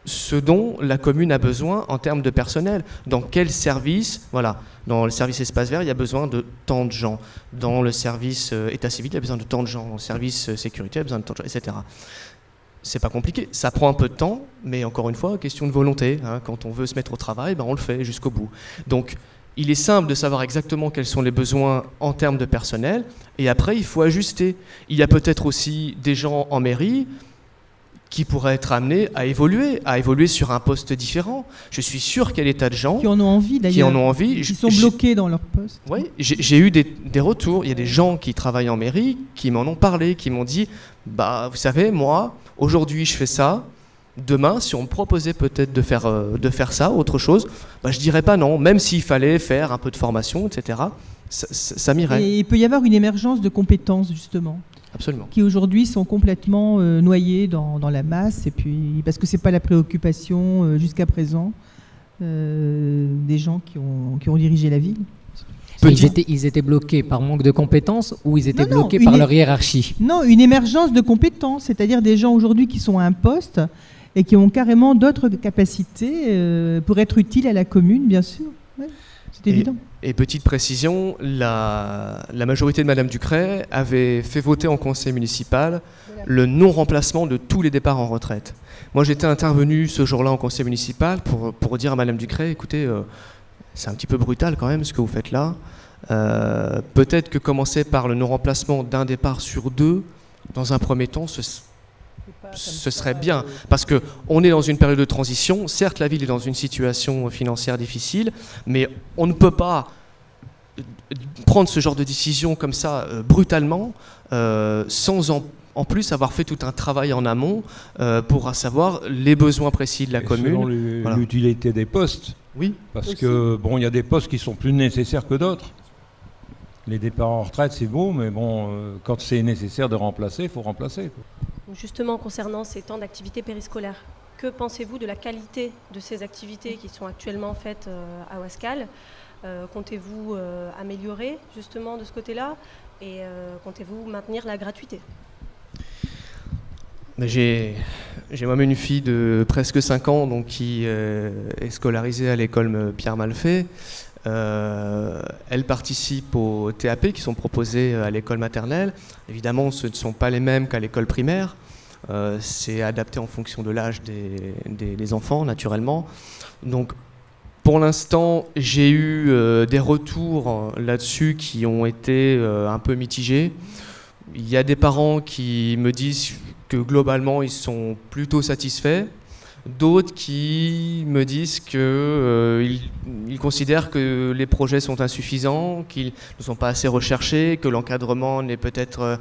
ce dont la commune a besoin en termes de personnel. Dans quel service, voilà, dans le service espace vert, il y a besoin de tant de gens. Dans le service état civil, il y a besoin de tant de gens. Dans le service sécurité, il y a besoin de tant de gens, etc. C'est pas compliqué. Ça prend un peu de temps, mais encore une fois, question de volonté. Hein. Quand on veut se mettre au travail, ben on le fait jusqu'au bout. Donc, il est simple de savoir exactement quels sont les besoins en termes de personnel, et après, il faut ajuster. Il y a peut-être aussi des gens en mairie qui pourraient être amenés à évoluer sur un poste différent. Je suis sûr qu'il y a des tas de gens qui en ont envie d'ailleurs, qui en ont envie. qui sont bloqués dans leur poste. Oui, j'ai eu des retours. Il y a des gens qui travaillent en mairie qui m'en ont parlé, qui m'ont dit « Bah, vous savez, moi, aujourd'hui, je fais ça. Demain, si on me proposait peut-être de faire ça, autre chose, bah, je dirais pas non, même s'il fallait faire un peu de formation, etc. Ça m'irait. Et il peut y avoir une émergence de compétences, justement. Absolument. Qui aujourd'hui sont complètement noyées dans la masse, et puis, parce que ce n'est pas la préoccupation jusqu'à présent des gens qui ont dirigé la ville. Ils étaient bloqués par manque de compétences ou ils étaient bloqués par leur hiérarchie? Non, une émergence de compétences, c'est-à-dire des gens aujourd'hui qui sont à un poste et qui ont carrément d'autres capacités pour être utiles à la commune, bien sûr. Ouais, c'est évident. Et petite précision, la majorité de Madame Ducret avait fait voter en conseil municipal le non-remplacement de tous les départs en retraite. Moi, j'étais intervenu ce jour-là en conseil municipal pour dire à Madame Ducret, écoutez, c'est un petit peu brutal quand même ce que vous faites là. Peut-être que commencer par le non-remplacement d'un départ sur deux, dans un premier temps, ce serait bien, parce qu'on est dans une période de transition. Certes, la ville est dans une situation financière difficile, mais on ne peut pas prendre ce genre de décision comme ça brutalement, sans en plus avoir fait tout un travail en amont pour savoir les besoins précis de la commune. Selon l'utilité des postes. Oui. Parce que bon, il y a des postes qui sont plus nécessaires que d'autres. Les départs en retraite, c'est beau, mais bon, quand c'est nécessaire de remplacer, il faut remplacer. Justement, concernant ces temps d'activité périscolaire, que pensez-vous de la qualité de ces activités qui sont actuellement faites à Ouascal? Comptez-vous améliorer justement de ce côté-là, et comptez-vous maintenir la gratuité? J'ai moi-même une fille de presque 5 ans donc, qui est scolarisée à l'école Pierre Malfait. Elle participe aux TAP qui sont proposés à l'école maternelle. Évidemment, ce ne sont pas les mêmes qu'à l'école primaire. C'est adapté en fonction de l'âge des enfants, naturellement. Donc, pour l'instant, j'ai eu des retours là-dessus qui ont été un peu mitigés. Il y a des parents qui me disent que globalement, ils sont plutôt satisfaits. D'autres qui me disent qu'ils considèrent que les projets sont insuffisants, qu'ils ne sont pas assez recherchés, que l'encadrement n'est peut-être,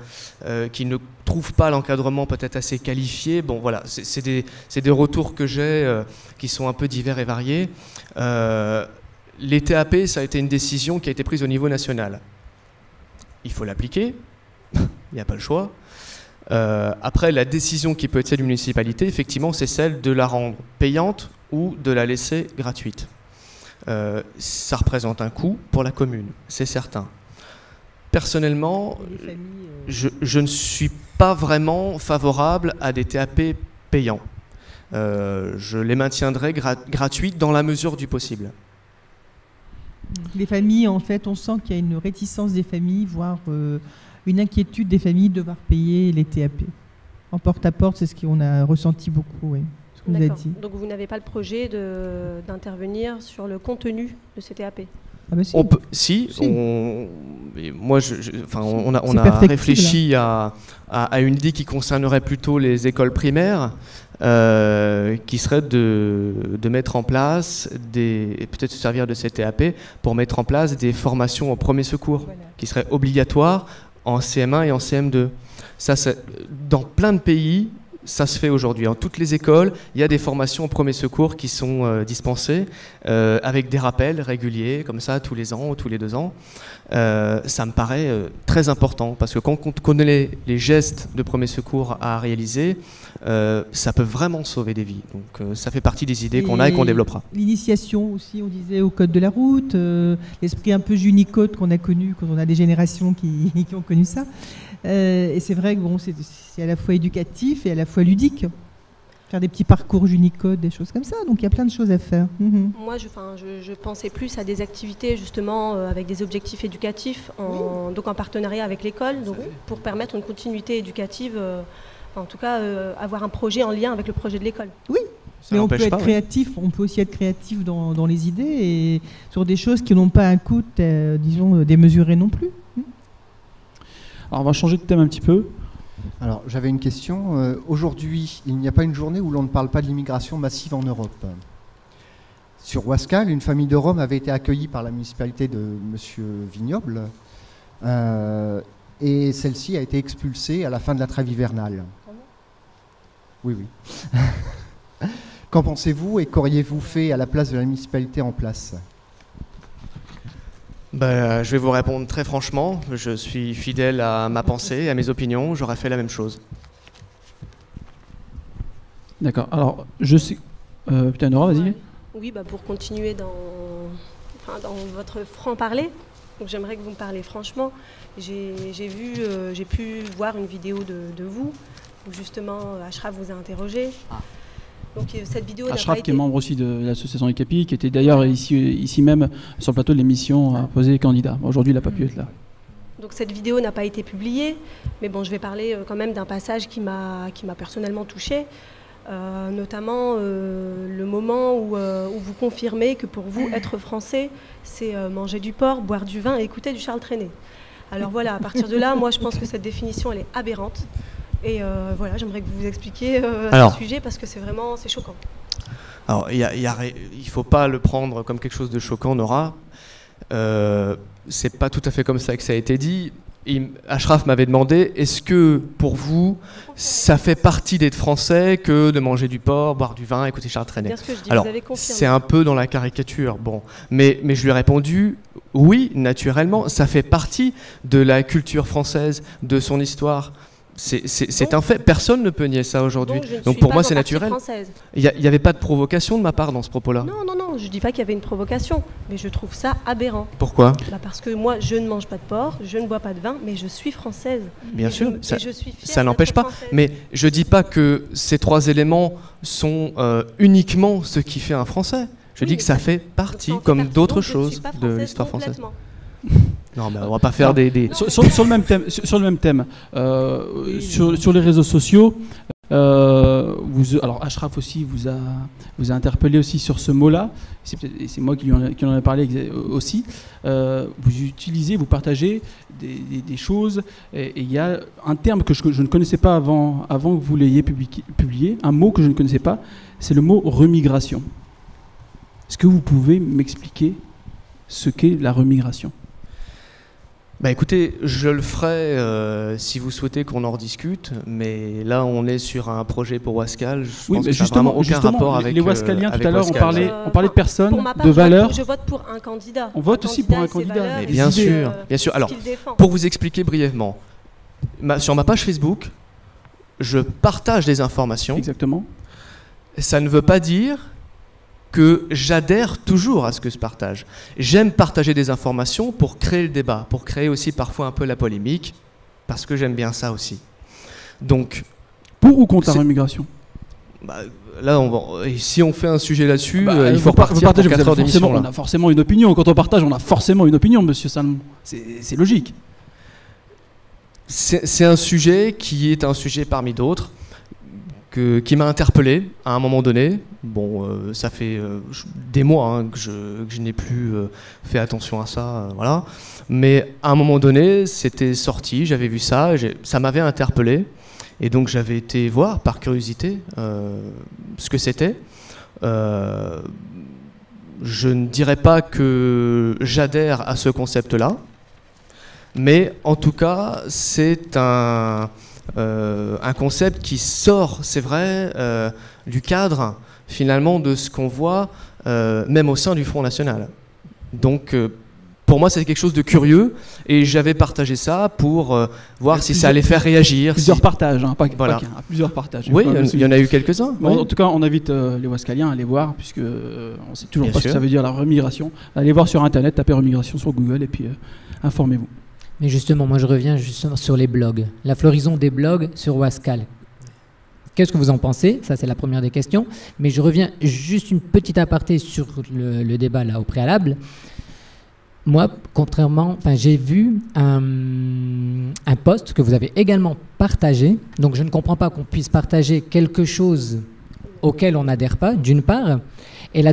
qu'ils ne trouvent pas l'encadrement peut-être assez qualifié. Bon voilà, c'est des retours que j'ai qui sont un peu divers et variés. Les TAP, ça a été une décision qui a été prise au niveau national. Il faut l'appliquer, il n'y a pas le choix. Après, la décision qui peut être celle d'une municipalité, effectivement, c'est celle de la rendre payante ou de la laisser gratuite. Ça représente un coût pour la commune, c'est certain. Personnellement, je ne suis pas vraiment favorable à des TAP payants. Je les maintiendrai gratuites dans la mesure du possible. Les familles, en fait, on sent qu'il y a une réticence des familles, voire une inquiétude des familles de devoir payer les TAP. En porte-à-porte, c'est ce qu'on a ressenti beaucoup, oui. Ce qu'on vous a dit. Donc vous n'avez pas le projet d'intervenir sur le contenu de ces TAP? Ah bah si. On peut, moi, on a réfléchi à une idée qui concernerait plutôt les écoles primaires, qui serait de mettre en place et peut-être se servir de ces TAP pour mettre en place des formations au premier secours, qui seraient obligatoires en CM1 et en CM2. Ça, dans plein de pays, ça se fait aujourd'hui. Dans toutes les écoles, il y a des formations aux premiers secours qui sont dispensées avec des rappels réguliers, comme ça, tous les ans ou tous les 2 ans. Ça me paraît très important parce que quand on connaît les gestes de premiers secours à réaliser, ça peut vraiment sauver des vies. Donc ça fait partie des idées qu'on a et qu'on développera. L'initiation aussi, on disait, au code de la route, l'esprit un peu Junicode qu'on a connu quand on a des générations qui ont connu ça. Et c'est vrai que bon, c'est à la fois éducatif et à la fois ludique. Faire des petits parcours Junicode, des choses comme ça. Donc il y a plein de choses à faire. Moi, je pensais plus à des activités justement avec des objectifs éducatifs, donc en partenariat avec l'école, pour permettre une continuité éducative, en tout cas avoir un projet en lien avec le projet de l'école. Oui, mais on peut être créatif, on peut aussi être créatif dans les idées et sur des choses qui n'ont pas un coût, disons, démesuré non plus. Alors on va changer de thème un petit peu. Alors j'avais une question. Aujourd'hui, il n'y a pas une journée où l'on ne parle pas de l'immigration massive en Europe. Sur Ouascal, une famille de Roms avait été accueillie par la municipalité de M. Vignoble et celle-ci a été expulsée à la fin de la trêve hivernale. Oui, oui. Qu'en pensez-vous et qu'auriez-vous fait à la place de la municipalité en place ? Je vais vous répondre très franchement. Je suis fidèle à ma pensée, à mes opinions. J'aurais fait la même chose. D'accord. Alors, je sais... Putain, Nora, vas-y. Ouais. Oui, pour continuer dans votre franc-parler, j'aimerais que vous me parlez franchement. J'ai pu voir une vidéo de vous, où justement Ashraf vous a interrogé. Donc cette vidéo Ashraf qui est membre aussi de l'association ECAPI, qui était d'ailleurs ici même sur le plateau de l'émission posé candidat. Aujourd'hui, il n'a pas pu être là. Donc cette vidéo n'a pas été publiée, mais bon, je vais parler quand même d'un passage qui m'a personnellement touchée, notamment le moment où vous confirmez que pour vous, être français, c'est manger du porc, boire du vin et écouter du Charles Trenet. Alors voilà, à partir de là, moi je pense que cette définition, elle est aberrante. Et voilà, j'aimerais que vous vous expliquiez ce sujet parce que c'est choquant. Alors, il ne faut pas le prendre comme quelque chose de choquant, Nora. C'est pas tout à fait comme ça que ça a été dit. Ashraf m'avait demandé, est-ce que pour vous, ça fait partie d'être français que de manger du porc, boire du vin, écouter Charles Trenet? Alors, c'est un peu dans la caricature, bon. Mais je lui ai répondu, oui, naturellement, ça fait partie de la culture française, de son histoire. C'est un fait, personne ne peut nier ça aujourd'hui. Donc pour moi c'est naturel. Il n'y avait pas de provocation de ma part dans ce propos-là. Non, je ne dis pas qu'il y avait une provocation, mais je trouve ça aberrant. Pourquoi ? Parce que moi je ne mange pas de porc, je ne bois pas de vin, mais je suis française. Bien sûr, ça n'empêche pas. Mais je ne dis pas que ces 3 éléments sont uniquement ce qui fait un Français. Je dis que ça fait partie, comme d'autres choses, de l'histoire française. Non, mais on va pas faire sur le même thème. Sur les réseaux sociaux, alors Ashraf aussi vous a interpellé aussi sur ce mot-là. C'est moi qui en ai parlé aussi. Vous partagez des choses. Et il y a un terme que je ne connaissais pas avant que vous l'ayez publié, un mot que je ne connaissais pas, c'est le mot remigration. Est-ce que vous pouvez m'expliquer ce qu'est la remigration ? Écoutez, je le ferai si vous souhaitez qu'on en rediscute, mais là on est sur un projet pour Ouascal. Je pense que ça n'a vraiment aucun rapport avec les Ouascaliens. Tout à l'heure, on parlait de personnes, pour ma part, de valeurs. Je vote pour un candidat. On vote aussi pour un candidat. Mais bien sûr. Alors, pour vous expliquer brièvement, sur ma page Facebook, je partage des informations. Exactement. Ça ne veut pas dire que j'adhère toujours à ce que je partage. J'aime partager des informations pour créer le débat, pour créer aussi parfois un peu la polémique, parce que j'aime bien ça aussi. Donc, pour ou contre la remigration ? Là, si on fait un sujet là-dessus, il faut repartir pour 4 heures d'émission. On a forcément une opinion. Quand on partage, on a forcément une opinion, monsieur Salmon. C'est logique. C'est un sujet qui est un sujet parmi d'autres. Qui m'a interpellé à un moment donné. Bon, ça fait des mois que je n'ai plus fait attention à ça, voilà. Mais à un moment donné, c'était sorti, j'avais vu ça, ça m'avait interpellé. Et donc j'avais été voir, par curiosité, ce que c'était. Je ne dirais pas que j'adhère à ce concept-là, mais en tout cas, c'est un un concept qui sort, c'est vrai, du cadre finalement de ce qu'on voit même au sein du Front National. Donc pour moi, c'est quelque chose de curieux et j'avais partagé ça pour voir si ça allait faire réagir. Plusieurs partages, hein, pas Voilà. qu'un, plusieurs partages. Oui, il y en a eu quelques-uns. Bon, oui. en tout cas, on invite les Ouaskaliens à aller voir, puisque on ne sait toujours Bien pas ce que sûr. ça veut dire la remigration. Allez voir sur Internet, tapez remigration sur Google et puis informez-vous. Mais justement, moi je reviens justement sur les blogs. La floraison des blogs sur Ouaskal. Qu'est-ce que vous en pensez? Ça, c'est la première des questions. Mais je reviens juste une petite aparté sur le débat là au préalable. Moi, contrairement, j'ai vu un post que vous avez également partagé. Donc, je ne comprends pas qu'on puisse partager quelque chose auquel on n'adhère pas, d'une part. Et là,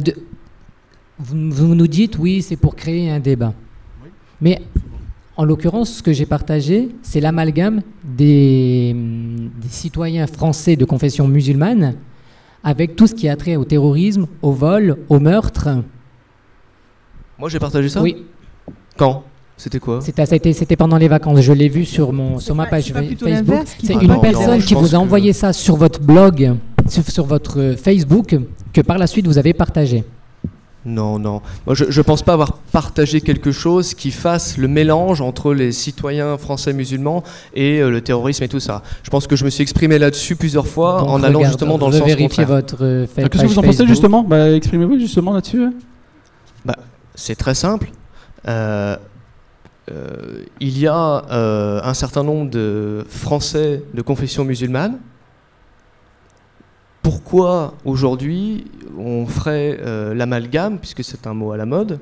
vous nous dites, oui, c'est pour créer un débat. Oui. Mais en l'occurrence, ce que j'ai partagé, c'est l'amalgame des citoyens français de confession musulmane avec tout ce qui a trait au terrorisme, au vol, au meurtre. Moi, j'ai partagé ça. Oui. Quand? C'était quoi? C'était pendant les vacances. Je l'ai vu sur ma page Facebook. C'est une personne qui vous a envoyé ça sur votre blog, sur votre Facebook, que par la suite vous avez partagé. Non, non. Moi, je ne pense pas avoir partagé quelque chose qui fasse le mélange entre les citoyens français musulmans et le terrorisme et tout ça. Je pense que je me suis exprimé là-dessus plusieurs fois. Donc, en allant justement dans le sens vérifier contraire. votre Qu'est-ce que vous en pensez justement? Exprimez-vous justement là-dessus. C'est très simple. Il y a un certain nombre de Français de confession musulmane. Pourquoi aujourd'hui on ferait l'amalgame, puisque c'est un mot à la mode,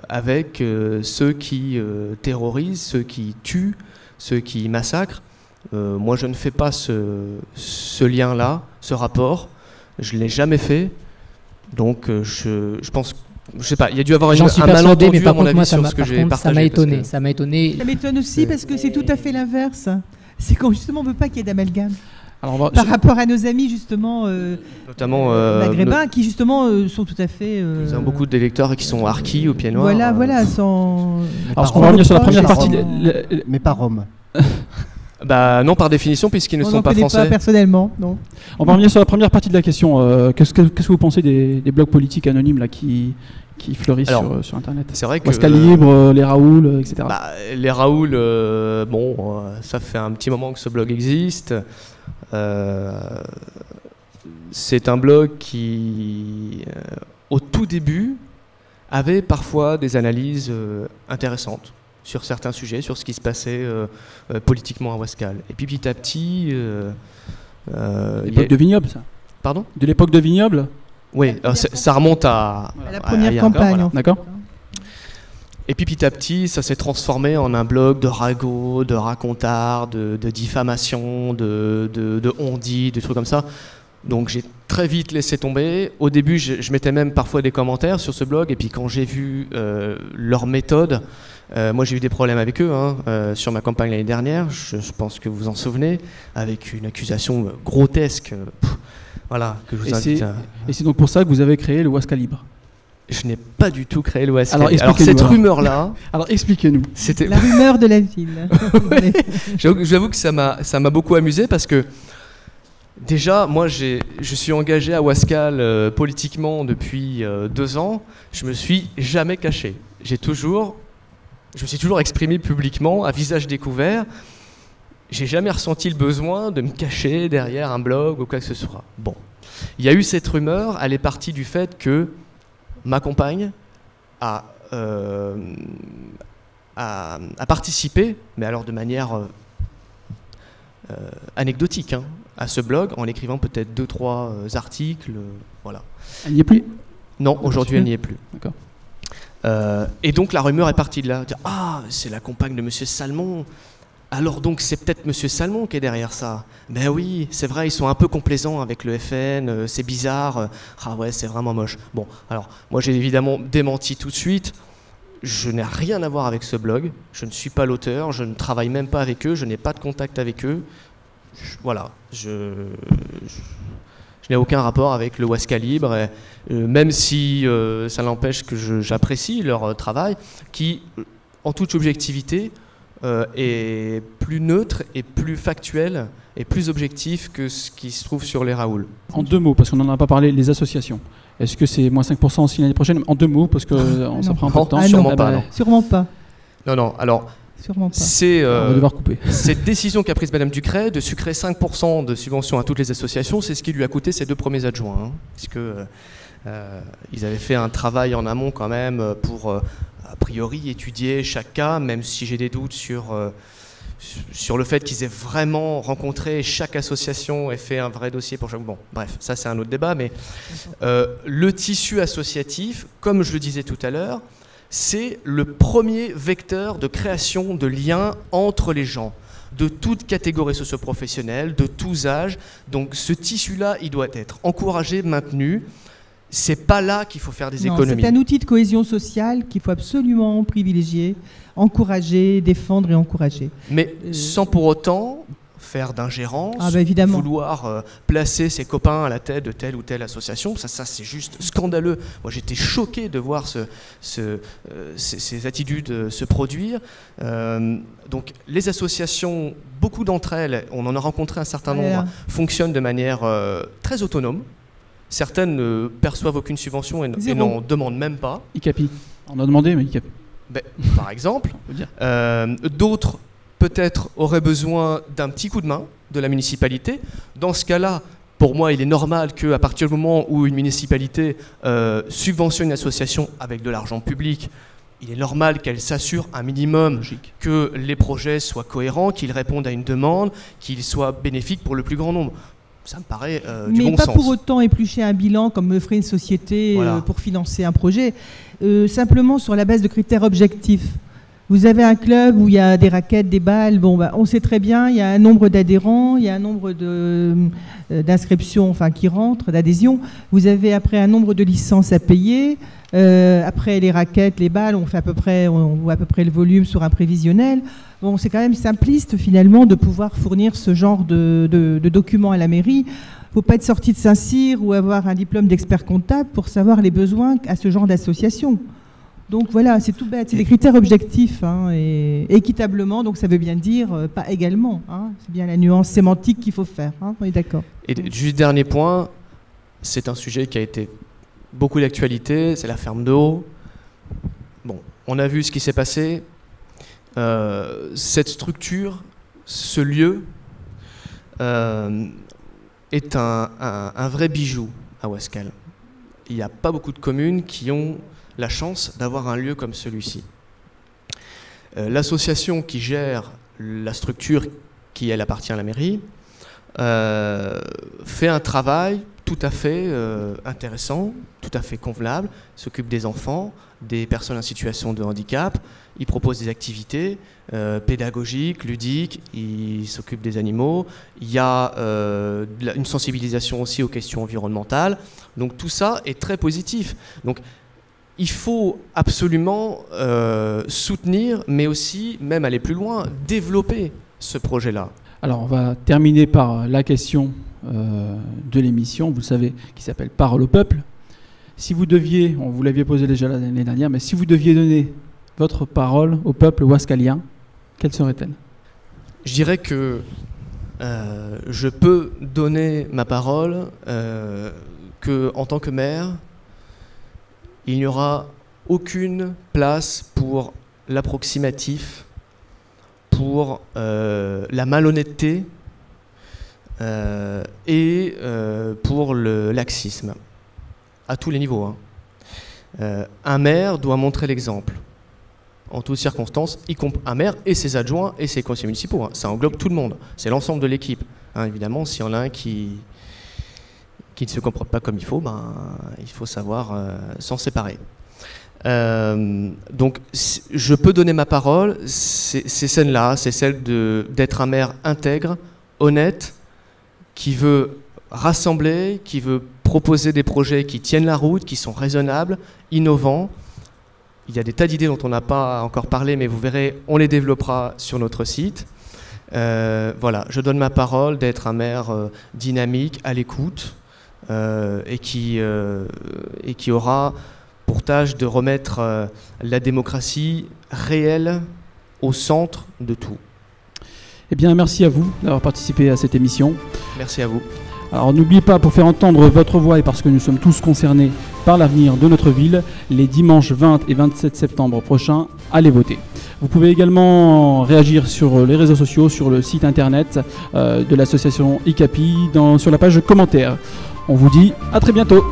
avec ceux qui terrorisent, ceux qui tuent, ceux qui massacrent? Moi, je ne fais pas ce lien-là, ce rapport. Je ne l'ai jamais fait. Donc, je pense que je sais pas, il y a dû avoir un malentendu, mais par à mon contre, avis, moi, sur ce que j'ai partagé. Ça m'a étonné. Que... Ça m'a étonné. Ça m'étonne aussi parce que c'est tout à fait l'inverse. C'est quand justement on ne veut pas qu'il y ait d'amalgame. Par rapport à nos amis justement, notamment maghrébins, qui justement sont tout à fait. Nous avons beaucoup d'électeurs qui sont harkis ou pieds noirs. Voilà, voilà, sans. Alors, on va revenir sur la première partie. Mais pas Rome. Bah non, par définition, puisqu'ils ne sont pas français. Pas personnellement, non. On va revenir sur la première partie de la question. Qu'est-ce que vous pensez des blogs politiques anonymes là qui fleurissent sur Internet? C'est vrai que Ouaskal Libre, les Raoul, etc. Les Raoul, ça fait un petit moment que ce blog existe. C'est un blog qui, au tout début, avait parfois des analyses intéressantes sur certains sujets, sur ce qui se passait politiquement à Ouaskal. Et puis petit à petit... l'époque de Vignoble, ça. Pardon? De l'époque de Vignoble? Oui, ça remonte à la première campagne. Voilà. D'accord. Et puis petit à petit, ça s'est transformé en un blog de ragots, de racontards, de diffamation, de on-dit, de trucs comme ça. Donc j'ai très vite laissé tomber. Au début, je mettais même parfois des commentaires sur ce blog. Et puis quand j'ai vu leur méthode, moi j'ai eu des problèmes avec eux sur ma campagne l'année dernière. Je pense que vous vous en souvenez, avec une accusation grotesque. Voilà, que je vous invite à... Et c'est donc pour ça que vous avez créé le Ouaskal Libre? Je n'ai pas du tout créé le Ouaskal. Alors cette rumeur-là... Alors expliquez-nous. C'était la rumeur de la ville. Ouais. J'avoue que ça m'a beaucoup amusé parce que déjà, moi je suis engagé à Ouaskal politiquement depuis 2 ans. Je me suis jamais caché. Je me suis toujours exprimé publiquement, à visage découvert. J'ai jamais ressenti le besoin de me cacher derrière un blog ou quoi que ce soit. Bon, il y a eu cette rumeur, elle est partie du fait que ma compagne a participé, mais alors de manière anecdotique, à ce blog, en écrivant peut-être 2-3 articles, voilà. Elle n'y est plus? Non, aujourd'hui elle n'y est plus. D'accord. Et donc la rumeur est partie de là. Ah, c'est la compagne de Monsieur Salmon. Alors donc c'est peut-être Monsieur Salmon qui est derrière ça. Ben oui, c'est vrai, ils sont un peu complaisants avec le FN, c'est bizarre. Ah ouais, c'est vraiment moche. Bon, alors moi j'ai évidemment démenti tout de suite. Je n'ai rien à voir avec ce blog. Je ne suis pas l'auteur, je ne travaille même pas avec eux, je n'ai pas de contact avec eux. Voilà, je n'ai aucun rapport avec le Ouaskal Libre, même si ça n'empêche que j'apprécie leur travail, qui, en toute objectivité, est plus neutre et plus factuel et plus objectif que ce qui se trouve sur les Raoul. En 2 mots, parce qu'on n'en a pas parlé, les associations. Est-ce que c'est moins 5% aussi l'année prochaine? En 2 mots, parce que ça prend un peu de temps. Sûrement pas, non. Sûrement pas. Non, alors... Sûrement pas. C'est on va devoir couper. Cette décision qu'a prise Madame Ducret de sucrer 5% de subventions à toutes les associations, c'est ce qui lui a coûté ses 2 premiers adjoints. Hein, puisque ils avaient fait un travail en amont quand même pour, a priori, étudier chaque cas, même si j'ai des doutes sur le fait qu'ils aient vraiment rencontré chaque association et fait un vrai dossier pour chaque... Bon, bref, ça c'est un autre débat, mais le tissu associatif, comme je le disais tout à l'heure, c'est le premier vecteur de création de liens entre les gens, de toutes catégories socio-professionnelles, de tous âges. Donc ce tissu-là, il doit être encouragé, maintenu. C'est pas là qu'il faut faire des économies. C'est un outil de cohésion sociale qu'il faut absolument privilégier, encourager, défendre et encourager. Mais sans pour autant faire d'ingérence, évidemment. Vouloir placer ses copains à la tête de telle ou telle association, ça c'est juste scandaleux. Moi j'étais choqué de voir ces attitudes se produire. Donc les associations, beaucoup d'entre elles, on en a rencontré un certain nombre, fonctionnent de manière très autonome. Certaines ne perçoivent aucune subvention et n'en demandent même pas. ICAPI, on a demandé, mais ICAPI. Par exemple, d'autres peut-être auraient besoin d'un petit coup de main de la municipalité. Dans ce cas-là, pour moi, il est normal qu'à partir du moment où une municipalité subventionne une association avec de l'argent public, il est normal qu'elle s'assure un minimum que les projets soient cohérents, qu'ils répondent à une demande, qu'ils soient bénéfiques pour le plus grand nombre. Ça me paraît du bon sens. Mais pas pour autant éplucher un bilan comme me ferait une société pour financer un projet, simplement sur la base de critères objectifs. Vous avez un club où il y a des raquettes, des balles, on sait très bien, il y a un nombre d'adhérents, il y a un nombre d'inscriptions qui rentrent, d'adhésions. Vous avez après un nombre de licences à payer. Après les raquettes, les balles, on voit à peu près le volume sur un prévisionnel. Bon, c'est quand même simpliste finalement de pouvoir fournir ce genre de documents à la mairie. Il ne faut pas être sorti de Saint-Cyr ou avoir un diplôme d'expert comptable pour savoir les besoins à ce genre d'association. Donc voilà, c'est tout bête, c'est des critères objectifs et équitablement, donc ça veut bien dire pas également. C'est bien la nuance sémantique qu'il faut faire, on est d'accord. Et juste dernier point, c'est un sujet qui a été beaucoup d'actualité, c'est la ferme d'eau. Bon, on a vu ce qui s'est passé. Cette structure, ce lieu, est un vrai bijou à Ouascal. Il n'y a pas beaucoup de communes qui ont la chance d'avoir un lieu comme celui-ci. L'association qui gère la structure qui, elle, appartient à la mairie, fait un travail tout à fait intéressant, tout à fait convenable, s'occupe des enfants, des personnes en situation de handicap, il propose des activités pédagogiques, ludiques, il s'occupe des animaux, il y a une sensibilisation aussi aux questions environnementales, donc tout ça est très positif. Donc, il faut absolument soutenir, mais aussi, même aller plus loin, développer ce projet-là. Alors, on va terminer par la question de l'émission, vous le savez, qui s'appelle Parole au peuple. Si vous deviez, on vous l'aviez posé déjà l'année dernière, mais si vous deviez donner votre parole au peuple ouascalien, quelle serait-elle? Je dirais que je peux donner ma parole qu'en tant que maire, il n'y aura aucune place pour l'approximatif, pour la malhonnêteté et pour le laxisme, à tous les niveaux. Un maire doit montrer l'exemple, en toutes circonstances, un maire et ses adjoints et ses conseillers municipaux. Ça englobe tout le monde, c'est l'ensemble de l'équipe. Évidemment, s'il y en a un qui ne se comporte pas comme il faut savoir s'en séparer. Donc, je peux donner ma parole, c'est celle-là, c'est celle d'être un maire intègre, honnête, qui veut rassembler, qui veut proposer des projets qui tiennent la route, qui sont raisonnables, innovants. Il y a des tas d'idées dont on n'a pas encore parlé, mais vous verrez, on les développera sur notre site. Voilà, je donne ma parole d'être un maire dynamique, à l'écoute, et qui aura pour tâche de remettre la démocratie réelle au centre de tout. Eh bien, merci à vous d'avoir participé à cette émission. Merci à vous. Alors n'oubliez pas, pour faire entendre votre voix et parce que nous sommes tous concernés par l'avenir de notre ville, les dimanches 20 et 27 septembre prochains, allez voter. Vous pouvez également réagir sur les réseaux sociaux, sur le site internet de l'association ICAPI, sur la page commentaires. On vous dit à très bientôt.